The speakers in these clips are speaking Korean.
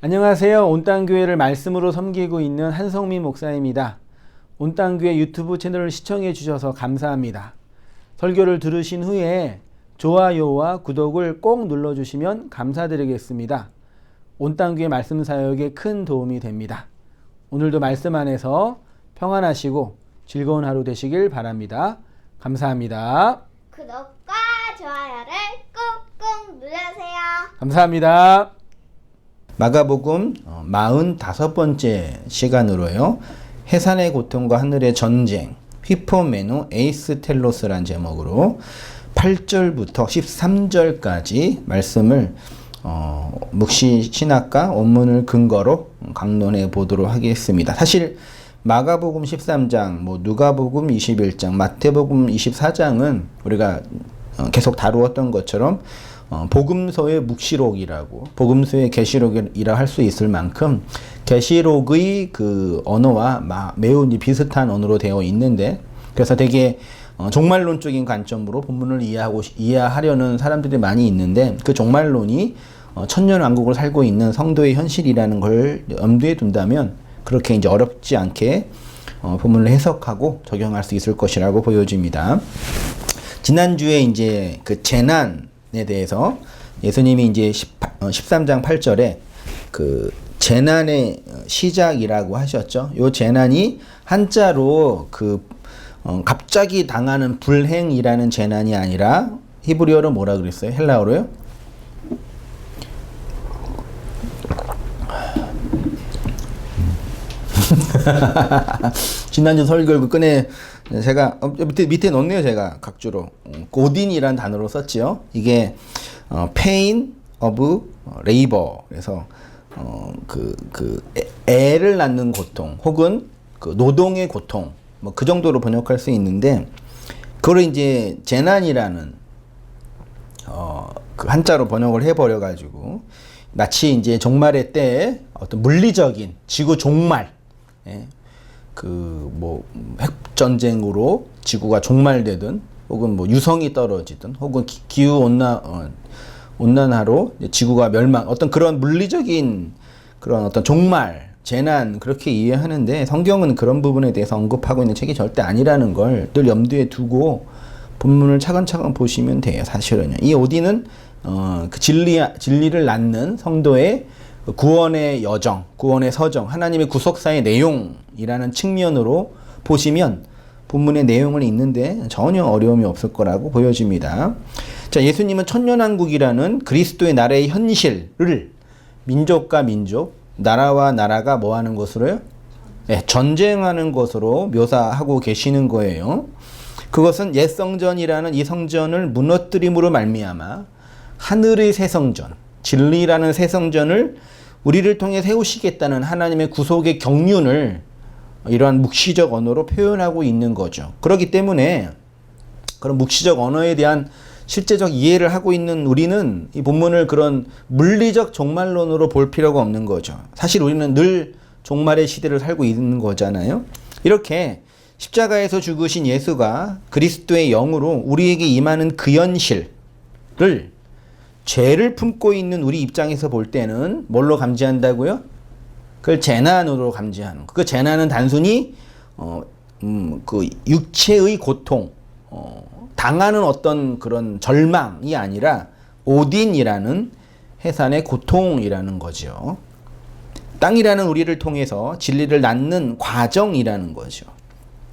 안녕하세요. 온땅교회를 말씀으로 섬기고 있는 한성민 목사입니다. 온땅교회 유튜브 채널을 시청해 주셔서 감사합니다. 설교를 들으신 후에 좋아요와 구독을 꼭 눌러주시면 감사드리겠습니다. 온땅교회 말씀 사역에 큰 도움이 됩니다. 오늘도 말씀 안에서 평안하시고 즐거운 하루 되시길 바랍니다. 감사합니다. 구독과 좋아요를 꾹꾹 눌러주세요. 감사합니다. 마가복음 45번째 시간으로요. 해산의 고통과 하늘의 전쟁, 휘포메노 에이스텔로스란 제목으로 8절부터 13절까지 말씀을 묵시 신학과 원문을 근거로 강론해 보도록 하겠습니다. 사실 마가복음 13장, 누가복음 21장, 마태복음 24장은 우리가 계속 다루었던 것처럼 복음서의 묵시록이라고, 복음서의 계시록이라 할 수 있을 만큼 계시록의 그 언어와 매우 비슷한 언어로 되어 있는데, 그래서 되게 종말론적인 관점으로 본문을 이해하려는 사람들이 많이 있는데, 그 종말론이 천년왕국을 살고 있는 성도의 현실이라는 걸 염두에 둔다면 그렇게 이제 어렵지 않게 본문을 해석하고 적용할 수 있을 것이라고 보여집니다. 지난주에 이제 그 재난에 대해서 예수님이 이제 13장 8절에 그 재난의 시작이라고 하셨죠. 요 재난이 한자로 갑자기 당하는 불행이라는 재난이 아니라 히브리어로 뭐라 그랬어요? 헬라어로요? 지난주 설교 끈에 제가 밑에 넣었네요. 제가 각주로 고딘이라는 단어로 썼지요. 이게 pain of labor, 그래서 애를 낳는 고통 혹은 그 노동의 고통, 그 정도로 번역할 수 있는데, 그걸 이제 재난이라는 그 한자로 번역을 해버려 가지고 마치 이제 종말의 때에 어떤 물리적인 지구 종말, 핵전쟁으로 지구가 종말되든, 혹은 유성이 떨어지든, 혹은 기후 온난화로 지구가 멸망, 어떤 그런 물리적인 그런 어떤 종말, 재난, 그렇게 이해하는데, 성경은 그런 부분에 대해서 언급하고 있는 책이 절대 아니라는 걸 늘 염두에 두고 본문을 차근차근 보시면 돼요. 사실은요. 이 오딘은 그 진리를 낳는 성도의 구원의 여정, 구원의 서정, 하나님의 구속사의 내용이라는 측면으로 보시면 본문의 내용을 읽는데 전혀 어려움이 없을 거라고 보여집니다. 자, 예수님은 천년왕국이라는 그리스도의 나라의 현실을 민족과 민족, 나라와 나라가 뭐 하는 것으로요? 전쟁하는 것으로 묘사하고 계시는 거예요. 그것은 옛 성전이라는 이 성전을 무너뜨림으로 말미암아 하늘의 새 성전, 진리라는 새 성전을 우리를 통해 세우시겠다는 하나님의 구속의 경륜을 이러한 묵시적 언어로 표현하고 있는 거죠. 그렇기 때문에 그런 묵시적 언어에 대한 실제적 이해를 하고 있는 우리는 이 본문을 그런 물리적 종말론으로 볼 필요가 없는 거죠. 사실 우리는 늘 종말의 시대를 살고 있는 거잖아요. 이렇게 십자가에서 죽으신 예수가 그리스도의 영으로 우리에게 임하는 그 현실을, 죄를 품고 있는 우리 입장에서 볼 때는 뭘로 감지한다고요? 그걸 재난으로 감지하는 거. 그 재난은 단순히 그 육체의 고통, 당하는 어떤 그런 절망이 아니라 오딘이라는 해산의 고통이라는 거죠. 땅이라는 우리를 통해서 진리를 낳는 과정이라는 거죠.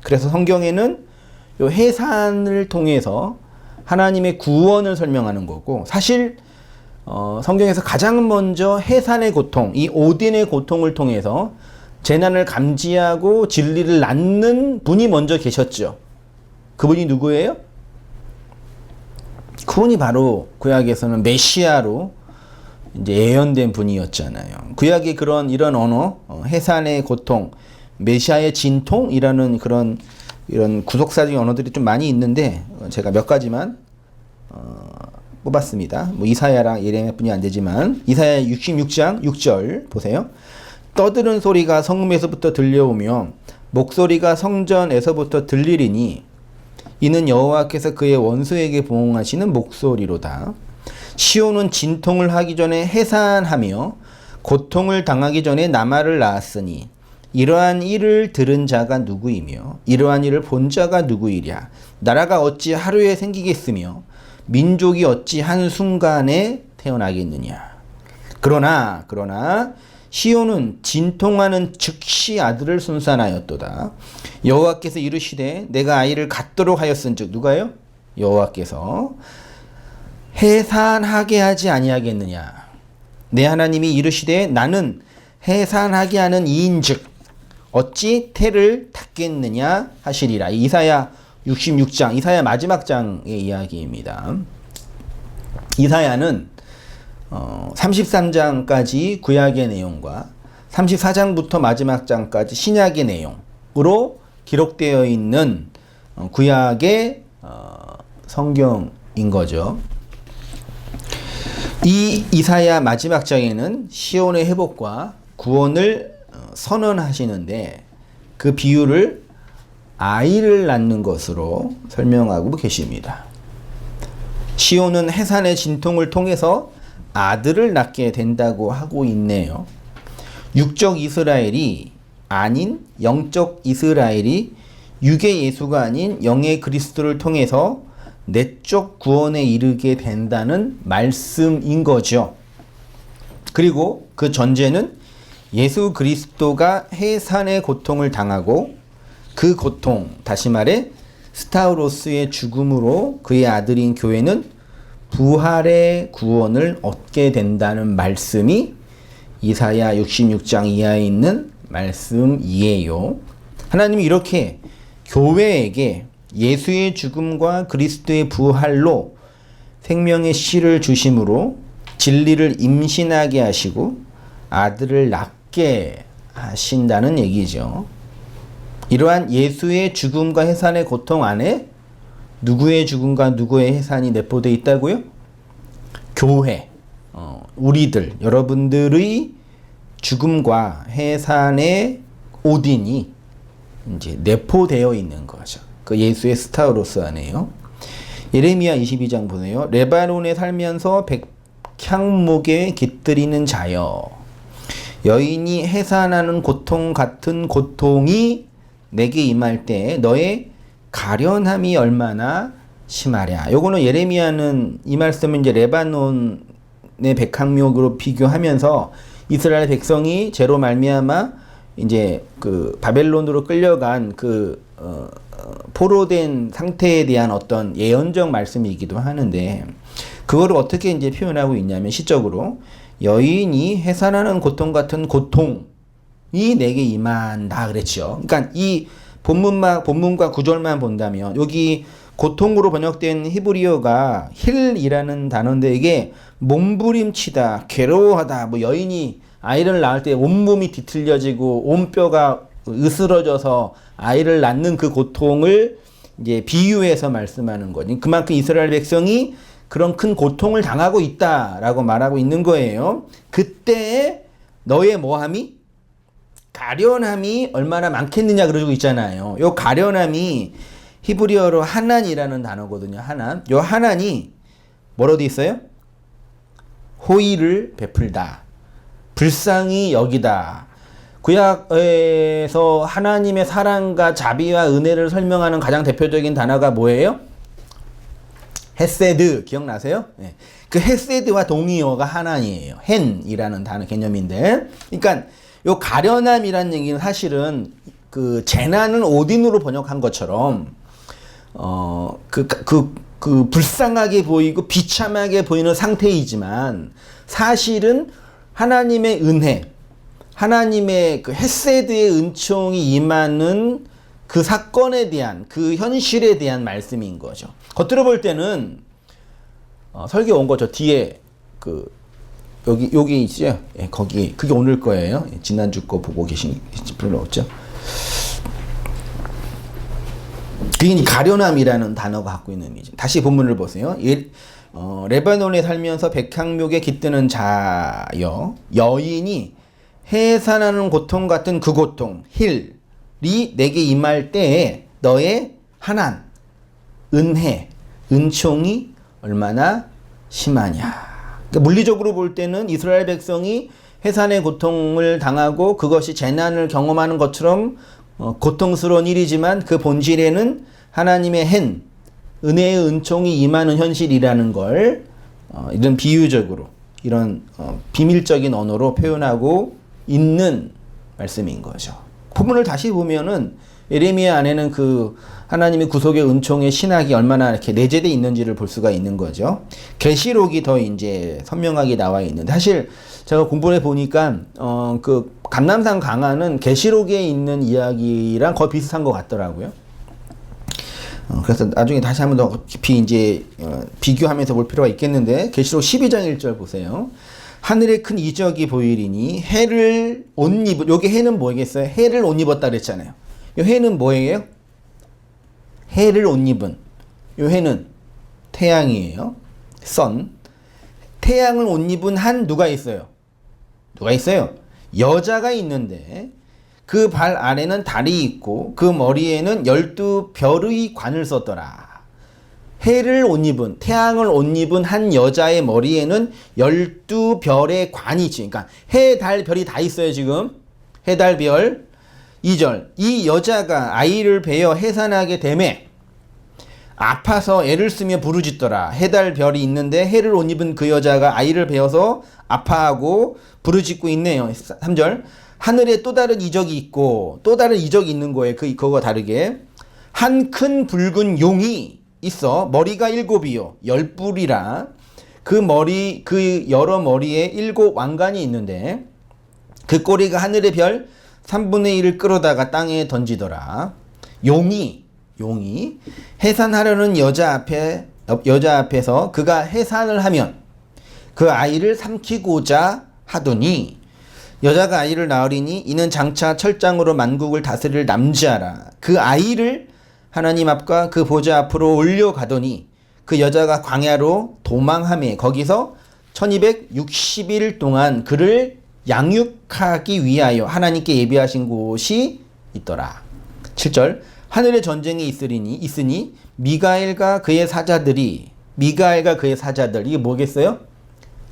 그래서 성경에는 이 해산을 통해서 하나님의 구원을 설명하는 거고, 사실 성경에서 가장 먼저 해산의 고통, 이 오딘의 고통을 통해서 재난을 감지하고 진리를 낳는 분이 먼저 계셨죠. 그분이 누구예요? 그분이 바로 구약에서는 메시아로 이제 예언된 분이었잖아요. 구약의 이런 언어, 해산의 고통, 메시아의 진통이라는 이런 구속사적인 언어들이 좀 많이 있는데, 제가 몇 가지만 뽑았습니다. 이사야랑 예레미야뿐이 안 되지만, 이사야 66장 6절 보세요. 떠드는 소리가 성읍에서부터 들려오며 목소리가 성전에서부터 들리리니 이는 여호와께서 그의 원수에게 보응하시는 목소리로다. 시온은 진통을 하기 전에 해산하며 고통을 당하기 전에 나말을 낳았으니 이러한 일을 들은 자가 누구이며 이러한 일을 본 자가 누구이랴. 나라가 어찌 하루에 생기겠으며 민족이 어찌 한순간에 태어나겠느냐. 그러나 시온은 진통하는 즉시 아들을 순산하였도다. 여호와께서 이르시되 내가 아이를 갖도록 하였은즉, 누가요? 여호와께서 해산하게 하지 아니하겠느냐. 내 하나님이 이르시되 나는 해산하게 하는 이인즉 어찌 태를 탔겠느냐 하시리라. 이사야 66장, 이사야 마지막 장의 이야기입니다. 이사야는 33장까지 구약의 내용과 34장부터 마지막 장까지 신약의 내용으로 기록되어 있는 구약의 성경인 거죠. 이 이사야 마지막 장에는 시온의 회복과 구원을 선언하시는데 그 비유를 아이를 낳는 것으로 설명하고 계십니다. 시온은 해산의 진통을 통해서 아들을 낳게 된다고 하고 있네요. 육적 이스라엘이 아닌 영적 이스라엘이 육의 예수가 아닌 영의 그리스도를 통해서 내적 구원에 이르게 된다는 말씀인 거죠. 그리고 그 전제는 예수 그리스도가 해산의 고통을 당하고 그 고통, 다시 말해 스타우로스의 죽음으로 그의 아들인 교회는 부활의 구원을 얻게 된다는 말씀이 이사야 66장 이하에 있는 말씀이에요. 하나님이 이렇게 교회에게 예수의 죽음과 그리스도의 부활로 생명의 씨를 주심으로 진리를 임신하게 하시고 아들을 낳게 하신다는 얘기죠. 이러한 예수의 죽음과 해산의 고통 안에 누구의 죽음과 누구의 해산이 내포되어 있다고요? 교회, 우리들, 여러분들의 죽음과 해산의 오딘이 이제 내포되어 있는 거죠. 그 예수의 스타우로스 안에요. 예레미야 22장 보세요. 레바논에 살면서 백향목에 깃들이는 자여, 여인이 해산하는 고통 같은 고통이 내게 임할 때 너의 가련함이 얼마나 심하랴. 요거는 예레미야는 이 말씀은 이제 레바논의 백향목으로 비교하면서 이스라엘 백성이 죄로 말미암아 이제 그 바벨론으로 끌려간 그 포로된 상태에 대한 어떤 예언적 말씀이기도 하는데, 그거를 어떻게 이제 표현하고 있냐면 시적으로 여인이 해산하는 고통 같은 고통이 내게 임한다 그랬죠. 그러니까 이 본문과 구절만 본다면 여기 고통으로 번역된 히브리어가 힐이라는 단어인데 이게 몸부림치다, 괴로워하다, 뭐 여인이 아이를 낳을 때 온몸이 뒤틀려지고 온 뼈가 으스러져서 아이를 낳는 그 고통을 이제 비유해서 말씀하는 거지. 그만큼 이스라엘 백성이 그런 큰 고통을 당하고 있다라고 말하고 있는 거예요. 그때 너의 뭐함이? 가련함이 얼마나 많겠느냐 그러고 있잖아요. 요 가련함이 히브리어로 하난이라는 단어거든요. 하난. 요 하난이 뭐로 돼 있어요? 호의를 베풀다, 불쌍히 여기다. 구약에서 하나님의 사랑과 자비와 은혜를 설명하는 가장 대표적인 단어가 뭐예요? 헤세드, 기억나세요? 네. 그 헤세드와 동의어가 하나니에요. 헨이라는 단어 개념인데, 그러니까 요 가련함이라는 얘기는 사실은 그 재난은 오딘으로 번역한 것처럼 그 불쌍하게 보이고 비참하게 보이는 상태이지만 사실은 하나님의 은혜, 하나님의 그 헤세드의 은총이 임하는 그 사건에 대한, 그 현실에 대한 말씀인 거죠. 겉으로 볼 때는 설교 온 거 저 뒤에 그 여기 있죠? 예, 거기 그게 오늘 거예요. 예, 지난주 거 보고 계신 별로 없죠. 그게 가련함이라는 단어가 갖고 있는 의미죠. 다시 본문을 보세요. 레바논에 살면서 백향목에 깃드는 자여, 여인이 해산하는 고통 같은 그 고통, 힐이 내게 임할 때에 너의 하난, 은혜, 은총이 얼마나 심하냐. 그러니까 물리적으로 볼 때는 이스라엘 백성이 해산의 고통을 당하고 그것이 재난을 경험하는 것처럼 고통스러운 일이지만 그 본질에는 하나님의 은혜의 은총이 임하는 현실이라는 걸 이런 비유적으로 이런 비밀적인 언어로 표현하고 있는 말씀인 거죠. 본문을 다시 보면은 예레미야 안에는 그 하나님의 구속의 은총의 신학이 얼마나 이렇게 내재되어 있는지를 볼 수가 있는 거죠. 계시록이 더 이제 선명하게 나와 있는데 사실 제가 공부를 해 보니까 그 감람산 강화는 계시록에 있는 이야기랑 거의 비슷한 것 같더라고요. 그래서 나중에 다시 한번 더 깊이 이제 비교하면서 볼 필요가 있겠는데 계시록 12장 1절 보세요. 하늘에 큰 이적이 보이리니 해를 옷 입은 여기 해는 뭐겠어요? 해를 옷 입었다 그랬잖아요. 이 해는 뭐예요? 해를 옷 입은 이 해는 태양이에요. 선. 태양을 옷 입은 한 누가 있어요? 누가 있어요? 여자가 있는데 그 발 아래는 달이 있고 그 머리에는 12별의 관을 썼더라. 해를 옷 입은 태양을 옷 입은 한 여자의 머리에는 12별의 관이 있지. 그러니까 해, 달, 별이 다 있어요 지금. 해, 달, 별. 2절 이 여자가 아이를 베어 해산하게 되매 아파서 애를 쓰며 부르짖더라. 해, 달, 별이 있는데 해를 옷 입은 그 여자가 아이를 베어서 아파하고 부르짖고 있네요. 3절 하늘에 또 다른 이적이 있고 또 다른 이적이 있는 거예요. 그거가 다르게 한 큰 붉은 용이 있어 머리가 7이요 10뿔이라 그 여러 머리에 7 왕관이 있는데 그 꼬리가 하늘의 별 3분의 1을 끌어다가 땅에 던지더라. 용이 해산하려는 여자 앞에서 그가 해산을 하면 그 아이를 삼키고자 하더니 여자가 아이를 낳으리니 이는 장차 철장으로 만국을 다스릴 남자라. 그 아이를 하나님 앞과 그 보좌 앞으로 올려가더니 그 여자가 광야로 도망하며 거기서 1260일 동안 그를 양육하기 위하여 하나님께 예비하신 곳이 있더라. 7절 하늘의 전쟁이 있으니 미가엘과 그의 사자들이 이게 뭐겠어요?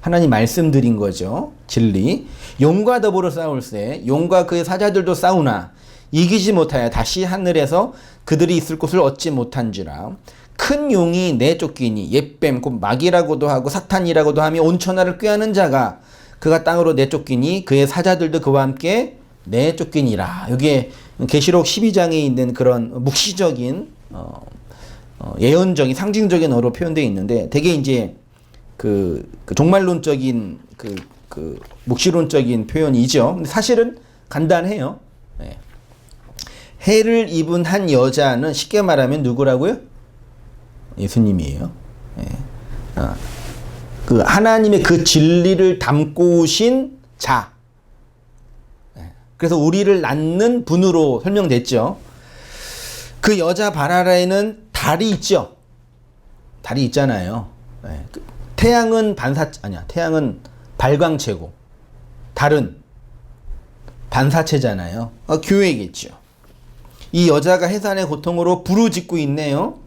하나님 말씀드린 거죠. 진리. 용과 더불어 싸울세 용과 그의 사자들도 싸우나 이기지 못하여 다시 하늘에서 그들이 있을 곳을 얻지 못한지라. 큰 용이 내쫓기니 옛뱀 곧 마귀라고도 하고 사탄이라고도 하며 온 천하를 꾀하는 자가 그가 땅으로 내쫓기니 그의 사자들도 그와 함께 내쫓기니라. 여기에 계시록 12장에 있는 그런 묵시적인 예언적인 상징적인 어로 표현되어 있는데 되게 이제 그 종말론적인 그 묵시론적인 표현이죠. 근데 사실은 간단해요. 네. 해를 입은 한 여자는 쉽게 말하면 누구라고요? 예수님이에요. 네. 그 하나님의 그 진리를 담고 오신 자. 네. 그래서 우리를 낳는 분으로 설명됐죠. 그 여자 발 아래에는 달이 있죠. 달이 있잖아요. 네. 태양은 태양은 발광체고 달은 반사체잖아요. 교회겠죠. 이 여자가 해산의 고통으로 부르짖고 있네요.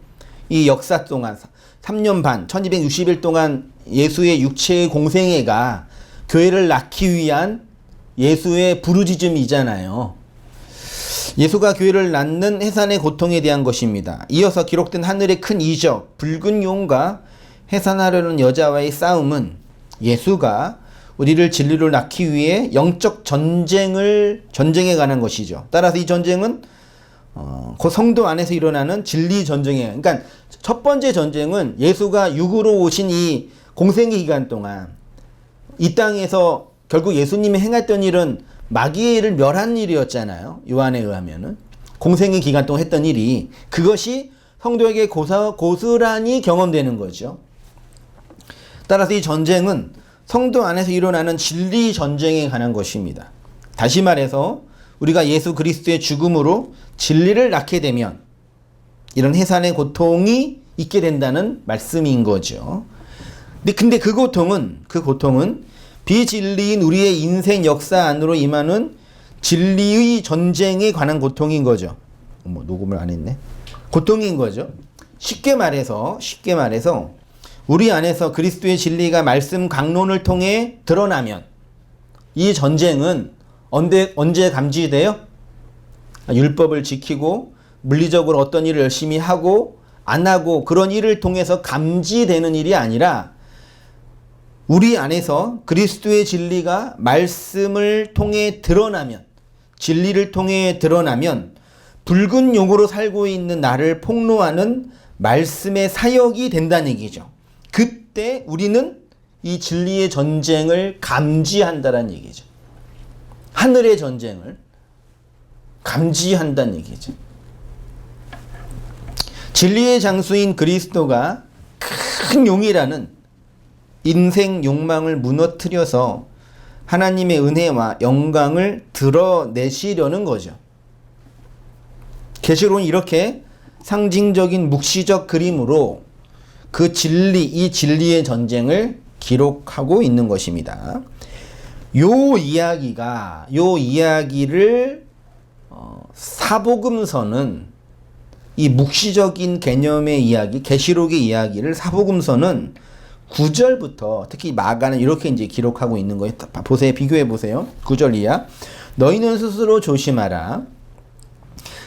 이 역사 동안 3년 반 1260일 동안 예수의 육체의 공생애가 교회를 낳기 위한 예수의 부르짖음이잖아요. 예수가 교회를 낳는 해산의 고통에 대한 것입니다. 이어서 기록된 하늘의 큰 이적, 붉은 용과 해산하려는 여자와의 싸움은 예수가 우리를 진리로 낳기 위해 영적 전쟁에 관한 것이죠. 따라서 이 전쟁은 그 성도 안에서 일어나는 진리 전쟁이에요. 그러니까 첫 번째 전쟁은 예수가 육으로 오신 이 공생의 기간 동안 이 땅에서 결국 예수님이 행했던 일은 마귀의 일을 멸한 일이었잖아요. 요한에 의하면은 공생의 기간 동안 했던 일이 그것이 성도에게 고스란히 경험되는 거죠. 따라서 이 전쟁은 성도 안에서 일어나는 진리 전쟁에 관한 것입니다. 다시 말해서 우리가 예수 그리스도의 죽음으로 진리를 낳게 되면 이런 해산의 고통이 있게 된다는 말씀인 거죠. 근데 그 고통은 비진리인 우리의 인생 역사 안으로 임하는 진리의 전쟁에 관한 고통인 거죠. 녹음을 안 했네. 고통인 거죠. 쉽게 말해서 우리 안에서 그리스도의 진리가 말씀 강론을 통해 드러나면 이 전쟁은 언제 감지돼요? 율법을 지키고 물리적으로 어떤 일을 열심히 하고 안 하고 그런 일을 통해서 감지되는 일이 아니라 우리 안에서 그리스도의 진리가 말씀을 통해 드러나면, 진리를 통해 드러나면 붉은 용으로 살고 있는 나를 폭로하는 말씀의 사역이 된다는 얘기죠. 그때 우리는 이 진리의 전쟁을 감지한다는 얘기죠. 하늘의 전쟁을 감지한다는 얘기죠. 진리의 장수인 그리스도가 큰 용이라는 인생 욕망을 무너뜨려서 하나님의 은혜와 영광을 드러내시려는 거죠. 계시록은 이렇게 상징적인 묵시적 그림으로 그 진리, 이 진리의 전쟁을 기록하고 있는 것입니다. 요 이야기를 사복음서는 이 묵시적인 개념의 이야기, 계시록의 이야기를 사복음서는 9절부터 특히 마가는 이렇게 이제 기록하고 있는 거예요. 보세요. 비교해 보세요. 9절 이하. 너희는 스스로 조심하라.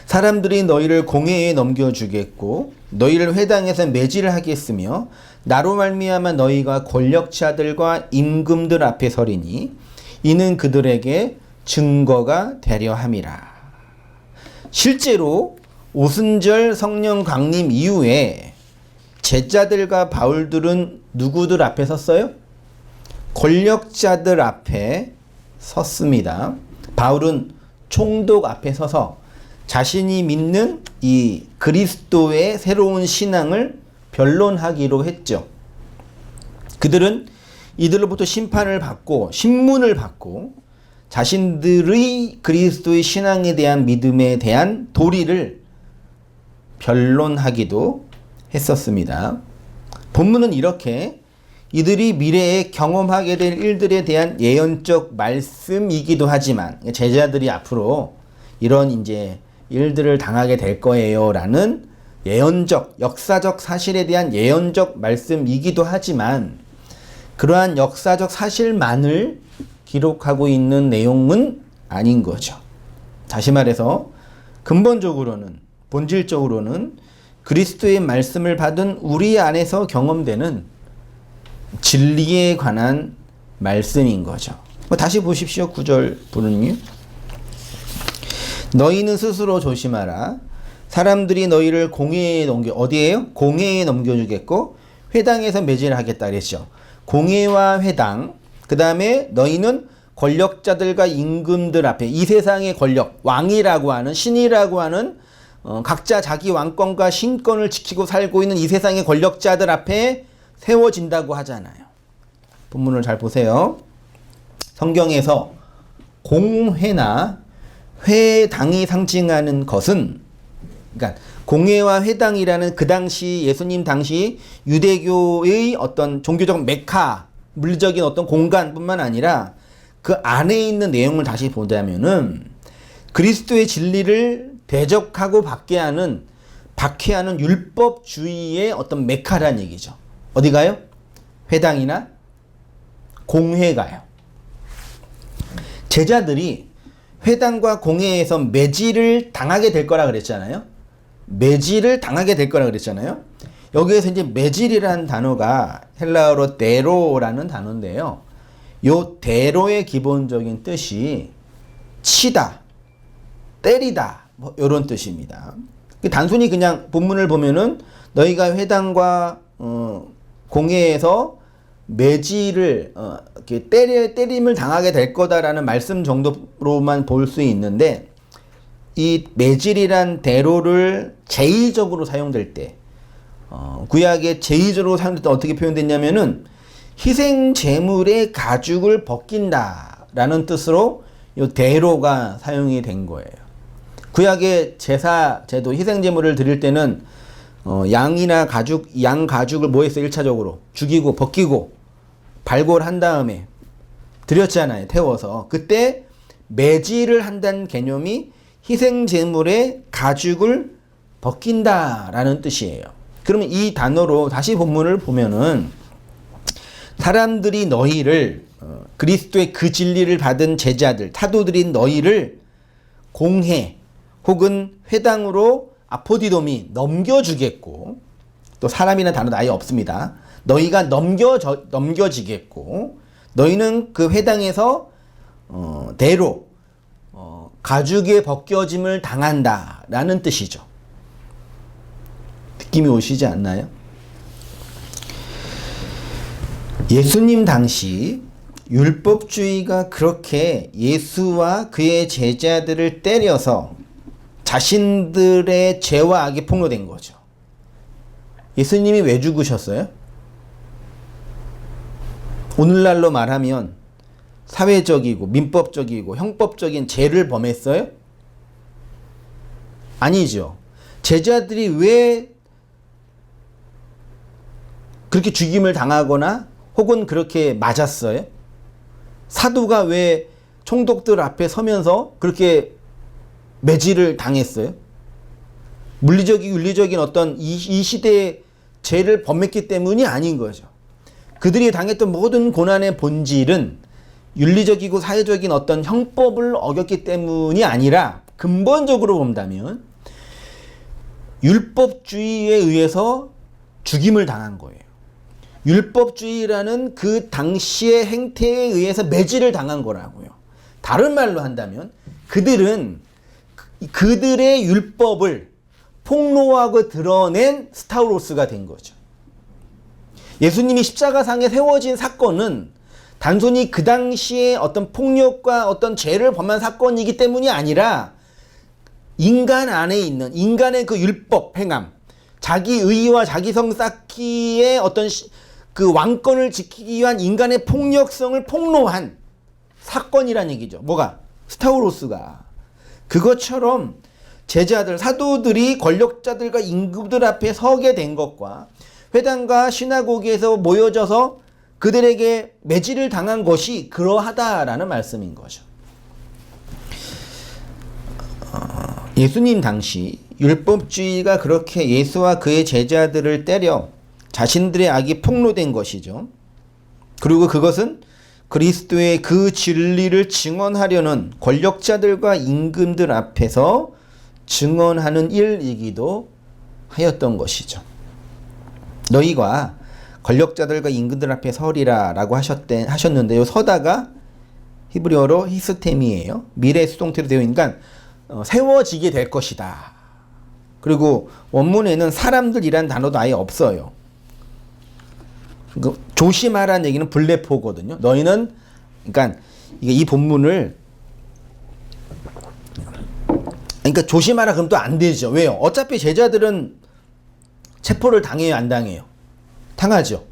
사람들이 너희를 공회에 넘겨주겠고 너희를 회당에서 매질을 하겠으며 나로 말미암아 너희가 권력자들과 임금들 앞에 서리니 이는 그들에게 증거가 되려 함이라. 실제로 오순절 성령 강림 이후에 제자들과 바울들은 누구들 앞에 섰어요? 권력자들 앞에 섰습니다. 바울은 총독 앞에 서서 자신이 믿는 이 그리스도의 새로운 신앙을 변론하기로 했죠. 그들은 이들로부터 심판을 받고 신문을 받고 자신들의 그리스도의 신앙에 대한 믿음에 대한 도리를 변론하기도 했었습니다. 본문은 이렇게 이들이 미래에 경험하게 될 일들에 대한 예언적 말씀이기도 하지만 제자들이 앞으로 이런 이제 일들을 당하게 될 거예요 라는 예언적, 역사적 사실에 대한 예언적 말씀이기도 하지만 그러한 역사적 사실만을 기록하고 있는 내용은 아닌 거죠. 다시 말해서 근본적으로는, 본질적으로는 그리스도의 말씀을 받은 우리 안에서 경험되는 진리에 관한 말씀인 거죠. 다시 보십시오. 9절 부르님. 너희는 스스로 조심하라. 사람들이 너희를 공회에 어디에요? 공회에 넘겨주겠고 회당에서 매질을 하겠다 그랬죠. 공회와 회당, 그 다음에 너희는 권력자들과 임금들 앞에 이 세상의 권력, 왕이라고 하는, 신이라고 하는 각자 자기 왕권과 신권을 지키고 살고 있는 이 세상의 권력자들 앞에 세워진다고 하잖아요. 본문을 잘 보세요. 성경에서 공회나 회당이 상징하는 것은, 그러니까 공회와 회당이라는 그 당시 예수님 당시 유대교의 어떤 종교적 메카, 물리적인 어떤 공간뿐만 아니라 그 안에 있는 내용을 다시 보자면은 그리스도의 진리를 대적하고 박해하는 율법주의의 어떤 메카란 얘기죠. 어디가요? 회당이나 공회가요. 제자들이 회당과 공회에서 매질을 당하게 될 거라 그랬잖아요. 매질을 당하게 될 거라 그랬잖아요. 여기에서 이제 매질이라는 단어가 헬라어로 데로라는 단어인데요. 요 데로의 기본적인 뜻이 치다, 때리다, 뭐 이런 뜻입니다. 단순히 그냥 본문을 보면은 너희가 회당과 공회에서 매질을 이렇게 때림을 당하게 될 거다라는 말씀 정도로만 볼 수 있는데 이 매질이란 대로를 제의적으로 사용될 때 구약의 제의적으로 사용될 때 어떻게 표현됐냐면은 희생 제물의 가죽을 벗긴다라는 뜻으로 이 대로가 사용이 된 거예요. 구약의 제사 제도 희생 제물을 드릴 때는 양이나 양 가죽을 뭐 했어요? 1차적으로 죽이고 벗기고 발골한 다음에 드렸잖아요. 태워서. 그때 매질을 한다는 개념이 희생 제물의 가죽을 벗긴다라는 뜻이에요. 그러면 이 단어로 다시 본문을 보면은 사람들이 너희를 그리스도의 그 진리를 받은 제자들, 사도들인 너희를 공회 혹은 회당으로 아포디돔이 넘겨주겠고, 또 사람이라는 단어도 아예 없습니다. 너희가 넘겨지겠고, 너희는 그 회당에서 대로 가죽의 벗겨짐을 당한다라는 뜻이죠. 느낌이 오시지 않나요? 예수님 당시 율법주의가 그렇게 예수와 그의 제자들을 때려서 자신들의 죄와 악이 폭로된 거죠. 예수님이 왜 죽으셨어요? 오늘날로 말하면 사회적이고 민법적이고 형법적인 죄를 범했어요? 아니죠. 제자들이 왜 그렇게 죽임을 당하거나 혹은 그렇게 맞았어요? 사도가 왜 총독들 앞에 서면서 그렇게 매질을 당했어요? 물리적이고 윤리적인 어떤 이 시대의 죄를 범했기 때문이 아닌 거죠. 그들이 당했던 모든 고난의 본질은 윤리적이고 사회적인 어떤 형법을 어겼기 때문이 아니라 근본적으로 본다면 율법주의에 의해서 죽임을 당한 거예요. 율법주의라는 그 당시의 행태에 의해서 매질을 당한 거라고요. 다른 말로 한다면 그들은 그들의 율법을 폭로하고 드러낸 스타우로스가 된 거죠. 예수님이 십자가상에 세워진 사건은 단순히 그 당시에 어떤 폭력과 어떤 죄를 범한 사건이기 때문이 아니라 인간 안에 있는 인간의 그 율법 행함, 자기 의와 자기성 쌓기의 어떤 그 왕권을 지키기 위한 인간의 폭력성을 폭로한 사건이란 얘기죠. 뭐가? 스타우로스가. 그것처럼 제자들, 사도들이 권력자들과 임금들 앞에 서게 된 것과 회당과 시나고기에서 모여져서 그들에게 매질을 당한 것이 그러하다라는 말씀인 거죠. 예수님 당시 율법주의가 그렇게 예수와 그의 제자들을 때려 자신들의 악이 폭로된 것이죠. 그리고 그것은 그리스도의 그 진리를 증언하려는 권력자들과 임금들 앞에서 증언하는 일이기도 하였던 것이죠. 너희가 권력자들과 임금들 앞에 서리라 라고 하셨는데요. 서다가 히브리어로 히스템이에요. 미래 수동태로 되어 있으니까 세워지게 될 것이다. 그리고 원문에는 사람들이란 단어도 아예 없어요. 조심하라는 얘기는 블레포거든요. 너희는, 그러니까 이 본문을, 그러니까 조심하라 그럼 또 안 되죠. 왜요? 어차피 제자들은 체포를 당해요, 안 당해요? 당하죠.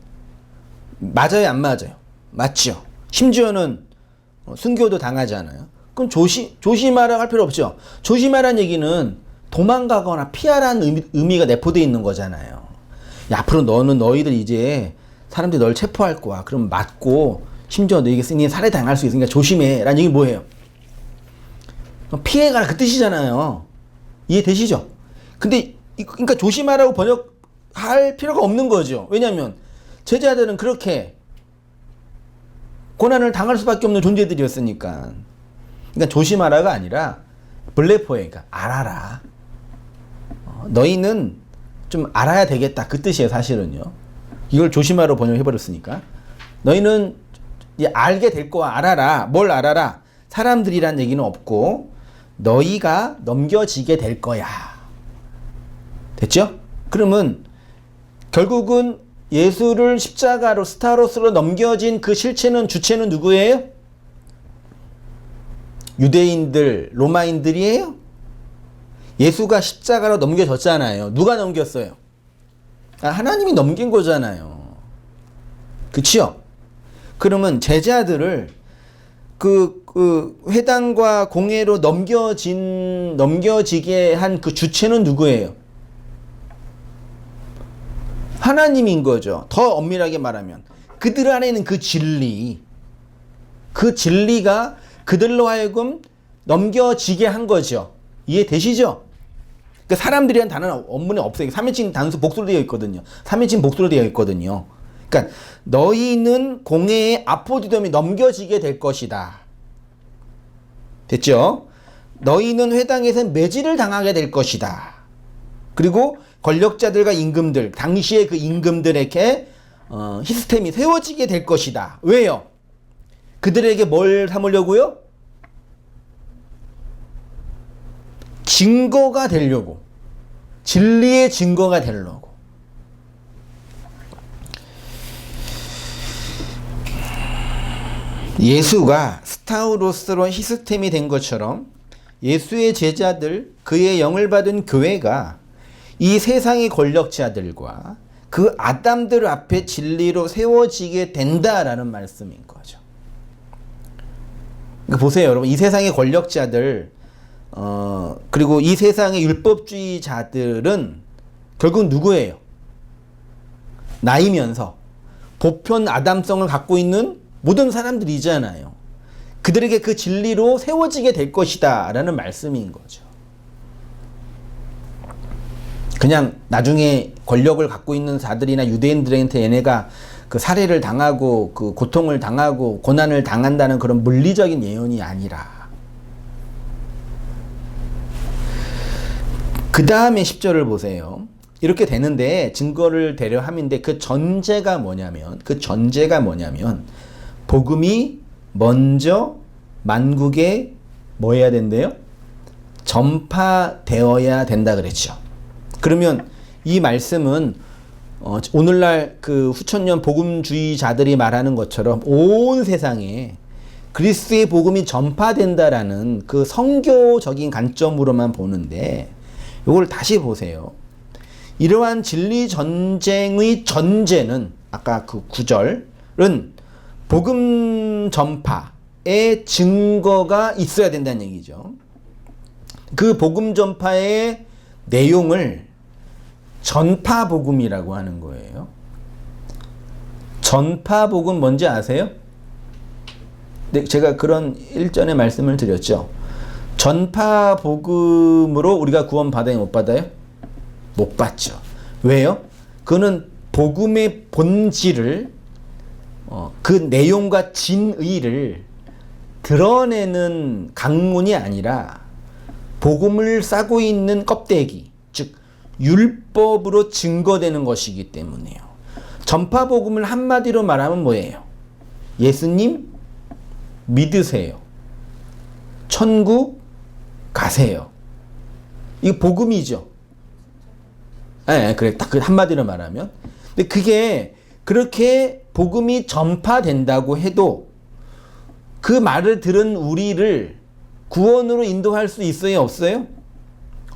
맞아요, 안 맞아요? 맞죠. 심지어는 순교도 당하잖아요. 그럼 조심하라 할 필요 없죠. 조심하라는 얘기는 도망가거나 피하라는 의미가 내포되어 있는 거잖아요. 야, 앞으로 너희들 이제 사람들이 널 체포할 거야. 그럼 맞고 심지어 너희가 살해당할 수 있으니까 조심해 라는 얘기 뭐예요? 피해가라 그 뜻이잖아요. 이해되시죠? 근데 그러니까 조심하라고 번역할 필요가 없는 거죠. 왜냐하면 제자들은 그렇게 고난을 당할 수밖에 없는 존재들이었으니까. 그러니까 조심하라가 아니라 블레포에, 그러니까 알아라. 너희는 좀 알아야 되겠다 그 뜻이에요, 사실은요. 이걸 조심하라고 번역해버렸으니까. 너희는 알게 될 거야. 알아라. 뭘 알아라? 사람들이란 얘기는 없고 너희가 넘겨지게 될 거야. 됐죠? 그러면 결국은 예수를 십자가로 스타로스로 넘겨진 그 실체는, 주체는 누구예요? 유대인들, 로마인들이에요? 예수가 십자가로 넘겨졌잖아요. 누가 넘겼어요? 하나님이 넘긴 거잖아요. 그치요? 그러면 제자들을 그 회당과 공회로 넘겨지게 한 그 주체는 누구예요? 하나님인 거죠. 더 엄밀하게 말하면 그들 안에 있는 그 진리가 그들로 하여금 넘겨지게 한 거죠. 이해되시죠? 그러니까 사람들이란 단어는 원문에 없어요. 3인칭 단수 복수로 되어 있거든요. 3인칭 복수로 되어 있거든요. 그러니까 너희는 공회에 아포디돔이 넘겨지게 될 것이다. 됐죠? 너희는 회당에서 매질을 당하게 될 것이다. 그리고 권력자들과 임금들, 당시의 그 임금들에게 시스템이 세워지게 될 것이다. 왜요? 그들에게 뭘 삼으려고요? 증거가 되려고. 진리의 증거가 되려고. 예수가 스타우로스로 시스템이 된 것처럼 예수의 제자들, 그의 영을 받은 교회가 이 세상의 권력자들과 그 아담들 앞에 진리로 세워지게 된다라는 말씀인 거죠. 그러니까 보세요, 여러분. 이 세상의 권력자들, 그리고 이 세상의 율법주의자들은 결국 누구예요? 나이면서 보편 아담성을 갖고 있는 모든 사람들이잖아요. 그들에게 그 진리로 세워지게 될 것이다 라는 말씀인 거죠. 그냥 나중에 권력을 갖고 있는 자들이나 유대인들한테 얘네가 그 살해를 당하고 그 고통을 당하고 고난을 당한다는 그런 물리적인 예언이 아니라, 그 다음에 10절을 보세요. 이렇게 되는데 증거를 대려 함인데 그 전제가 뭐냐면 복음이 먼저 만국에 뭐 해야 된대요? 전파되어야 된다 그랬죠. 그러면 이 말씀은 오늘날 그 후천년 복음주의자들이 말하는 것처럼 온 세상에 그리스도의 복음이 전파된다라는 그 성교적인 관점으로만 보는데, 이걸 다시 보세요. 이러한 진리 전쟁의 전제는 아까 그 9절은 복음 전파의 증거가 있어야 된다는 얘기죠. 그 복음 전파의 내용을 전파 복음이라고 하는 거예요. 전파 복음 뭔지 아세요? 네, 제가 그런 일전에 말씀을 드렸죠. 전파 복음으로 우리가 구원 받아요, 못 받아요? 못 받죠. 왜요? 그거는 복음의 본질을, 그 내용과 진의를 드러내는 강문이 아니라 복음을 싸고 있는 껍데기, 즉 율법으로 증거되는 것이기 때문에요. 전파 복음을 한마디로 말하면 뭐예요? 예수님 믿으세요. 천국 가세요. 이게 복음이죠. 네, 그래. 딱 그 한마디로 말하면. 근데 그게 그렇게 복음이 전파된다고 해도 그 말을 들은 우리를 구원으로 인도할 수 있어요, 없어요?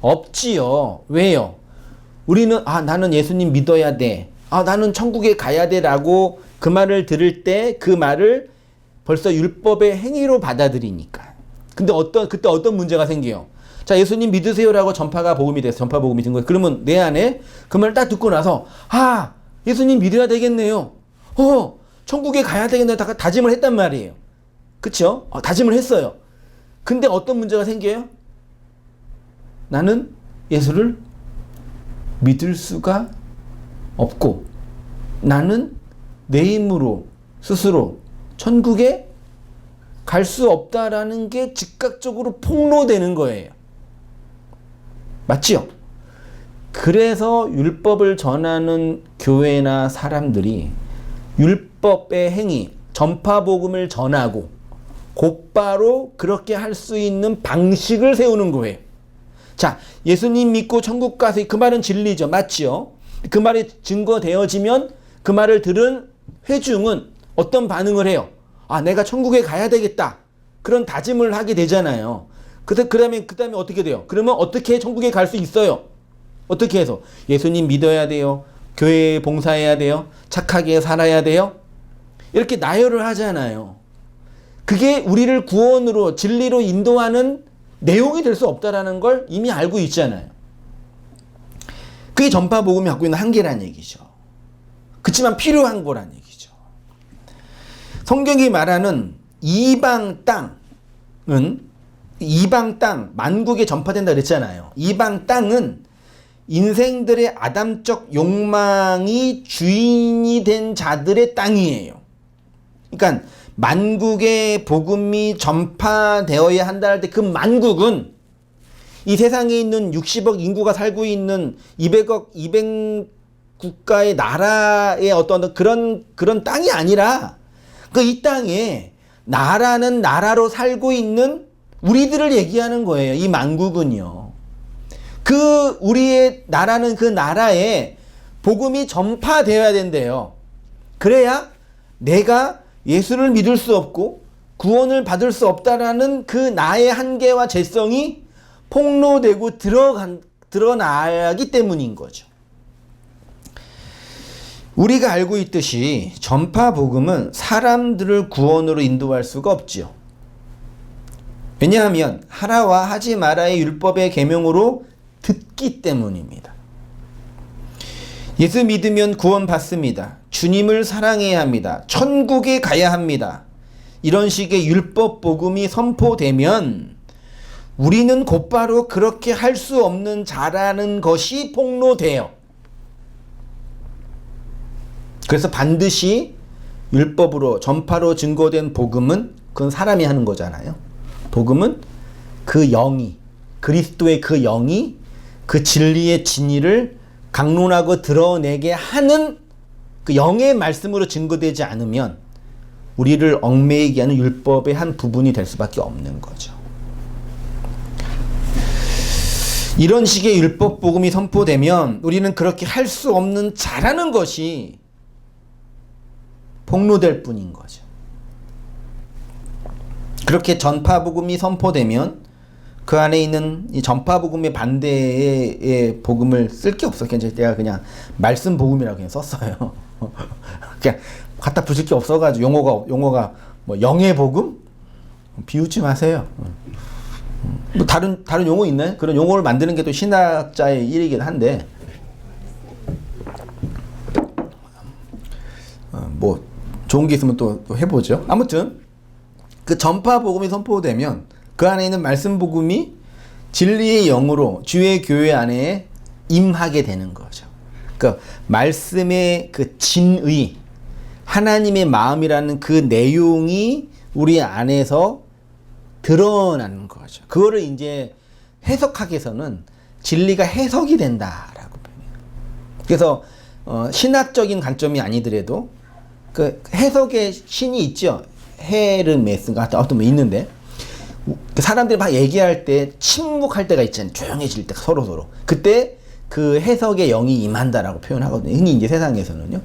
없지요. 왜요? 우리는 나는 예수님 믿어야 돼. 나는 천국에 가야 돼라고 그 말을 들을 때 그 말을 벌써 율법의 행위로 받아들이니까. 근데 그때 어떤 문제가 생겨요? 자, 예수님 믿으세요라고 전파 복음이 된 거예요. 그러면 내 안에 그 말을 딱 듣고 나서 예수님 믿어야 되겠네요. 천국에 가야 되겠네요. 다짐을 했단 말이에요. 그쵸? 다짐을 했어요. 근데 어떤 문제가 생겨요? 나는 예수를 믿을 수가 없고 나는 내 힘으로 스스로 천국에 갈 수 없다라는 게 즉각적으로 폭로되는 거예요. 맞지요? 그래서 율법을 전하는 교회나 사람들이 율법의 행위, 전파복음을 전하고 곧바로 그렇게 할 수 있는 방식을 세우는 거예요. 자, 예수님 믿고 천국 가서 그 말은 진리죠. 맞지요? 그 말이 증거되어지면 그 말을 들은 회중은 어떤 반응을 해요? 내가 천국에 가야 되겠다. 그런 다짐을 하게 되잖아요. 그 다음에 어떻게 돼요? 그러면 어떻게 천국에 갈 수 있어요? 어떻게 해서? 예수님 믿어야 돼요. 교회에 봉사해야 돼요. 착하게 살아야 돼요. 이렇게 나열을 하잖아요. 그게 우리를 구원으로 진리로 인도하는 내용이 될 수 없다라는 걸 이미 알고 있잖아요. 그게 전파 복음이 갖고 있는 한계란 얘기죠. 그렇지만 필요한 거란 얘기죠. 성경이 말하는 이방 땅은 만국에 전파된다 그랬잖아요. 이방 땅은 인생들의 아담적 욕망이 주인이 된 자들의 땅이에요. 그러니까 만국의 복음이 전파되어야 한다 할 때 그 만국은 이 세상에 있는 60억 인구가 살고 있는 200억, 200 국가의 나라의 어떤 그런 땅이 아니라 이 땅에 나라는 나라로 살고 있는 우리들을 얘기하는 거예요. 이 만국은요. 우리의 나라는 그 나라에 복음이 전파되어야 된대요. 그래야 내가 예수를 믿을 수 없고 구원을 받을 수 없다라는 그 나의 한계와 죄성이 폭로되고 드러나기 때문인 거죠. 우리가 알고 있듯이 전파 복음은 사람들을 구원으로 인도할 수가 없지요. 왜냐하면 하라와 하지 마라의 율법의 계명으로 듣기 때문입니다. 예수 믿으면 구원 받습니다. 주님을 사랑해야 합니다. 천국에 가야 합니다. 이런 식의 율법 복음이 선포되면 우리는 곧바로 그렇게 할 수 없는 자라는 것이 폭로돼요. 그래서 반드시 율법으로 전파로 증거된 복음은 그건 사람이 하는 거잖아요. 복음은 그 영이, 그리스도의 그 영이 그 진리의 진리를 강론하고 드러내게 하는 그 영의 말씀으로 증거되지 않으면 우리를 얽매이게 하는 율법의 한 부분이 될 수밖에 없는 거죠. 이런 식의 율법 복음이 선포되면 우리는 그렇게 할 수 없는 자라는 것이 폭로될 뿐인 거죠. 그렇게 전파 복음이 선포되면 그 안에 있는 이 전파 복음의 반대의 복음을 쓸 게 없어. 내가 그냥 말씀 복음이라고 그냥 썼어요. 그냥 갖다 붙일 게 없어가지고 용어가 뭐 영의 복음 비웃지 마세요. 뭐 다른 용어 있나요? 그런 용어를 만드는 게 또 신학자의 일이긴 한데 뭐 좋은 게 있으면 또 해보죠. 아무튼 그 전파 복음이 선포되면 그 안에 있는 말씀 복음이 진리의 영으로 주의 교회 안에 임하게 되는 거죠. 그 말씀의 그 진의, 하나님의 마음이라는 그 내용이 우리 안에서 드러나는 거죠. 그거를 이제 해석하기 위해서는 진리가 해석이 된다라고 표현해요. 그래서 신학적인 관점이 아니더라도 그 해석의 신이 있죠. 헤르메스가 어떤 뭐 있는데 사람들이 막 얘기할 때 침묵할 때가 있잖아요. 조용해질 때 서로 그때 그 해석의 영이 임한다라고 표현하거든요. 흔히 이제 세상에서는요.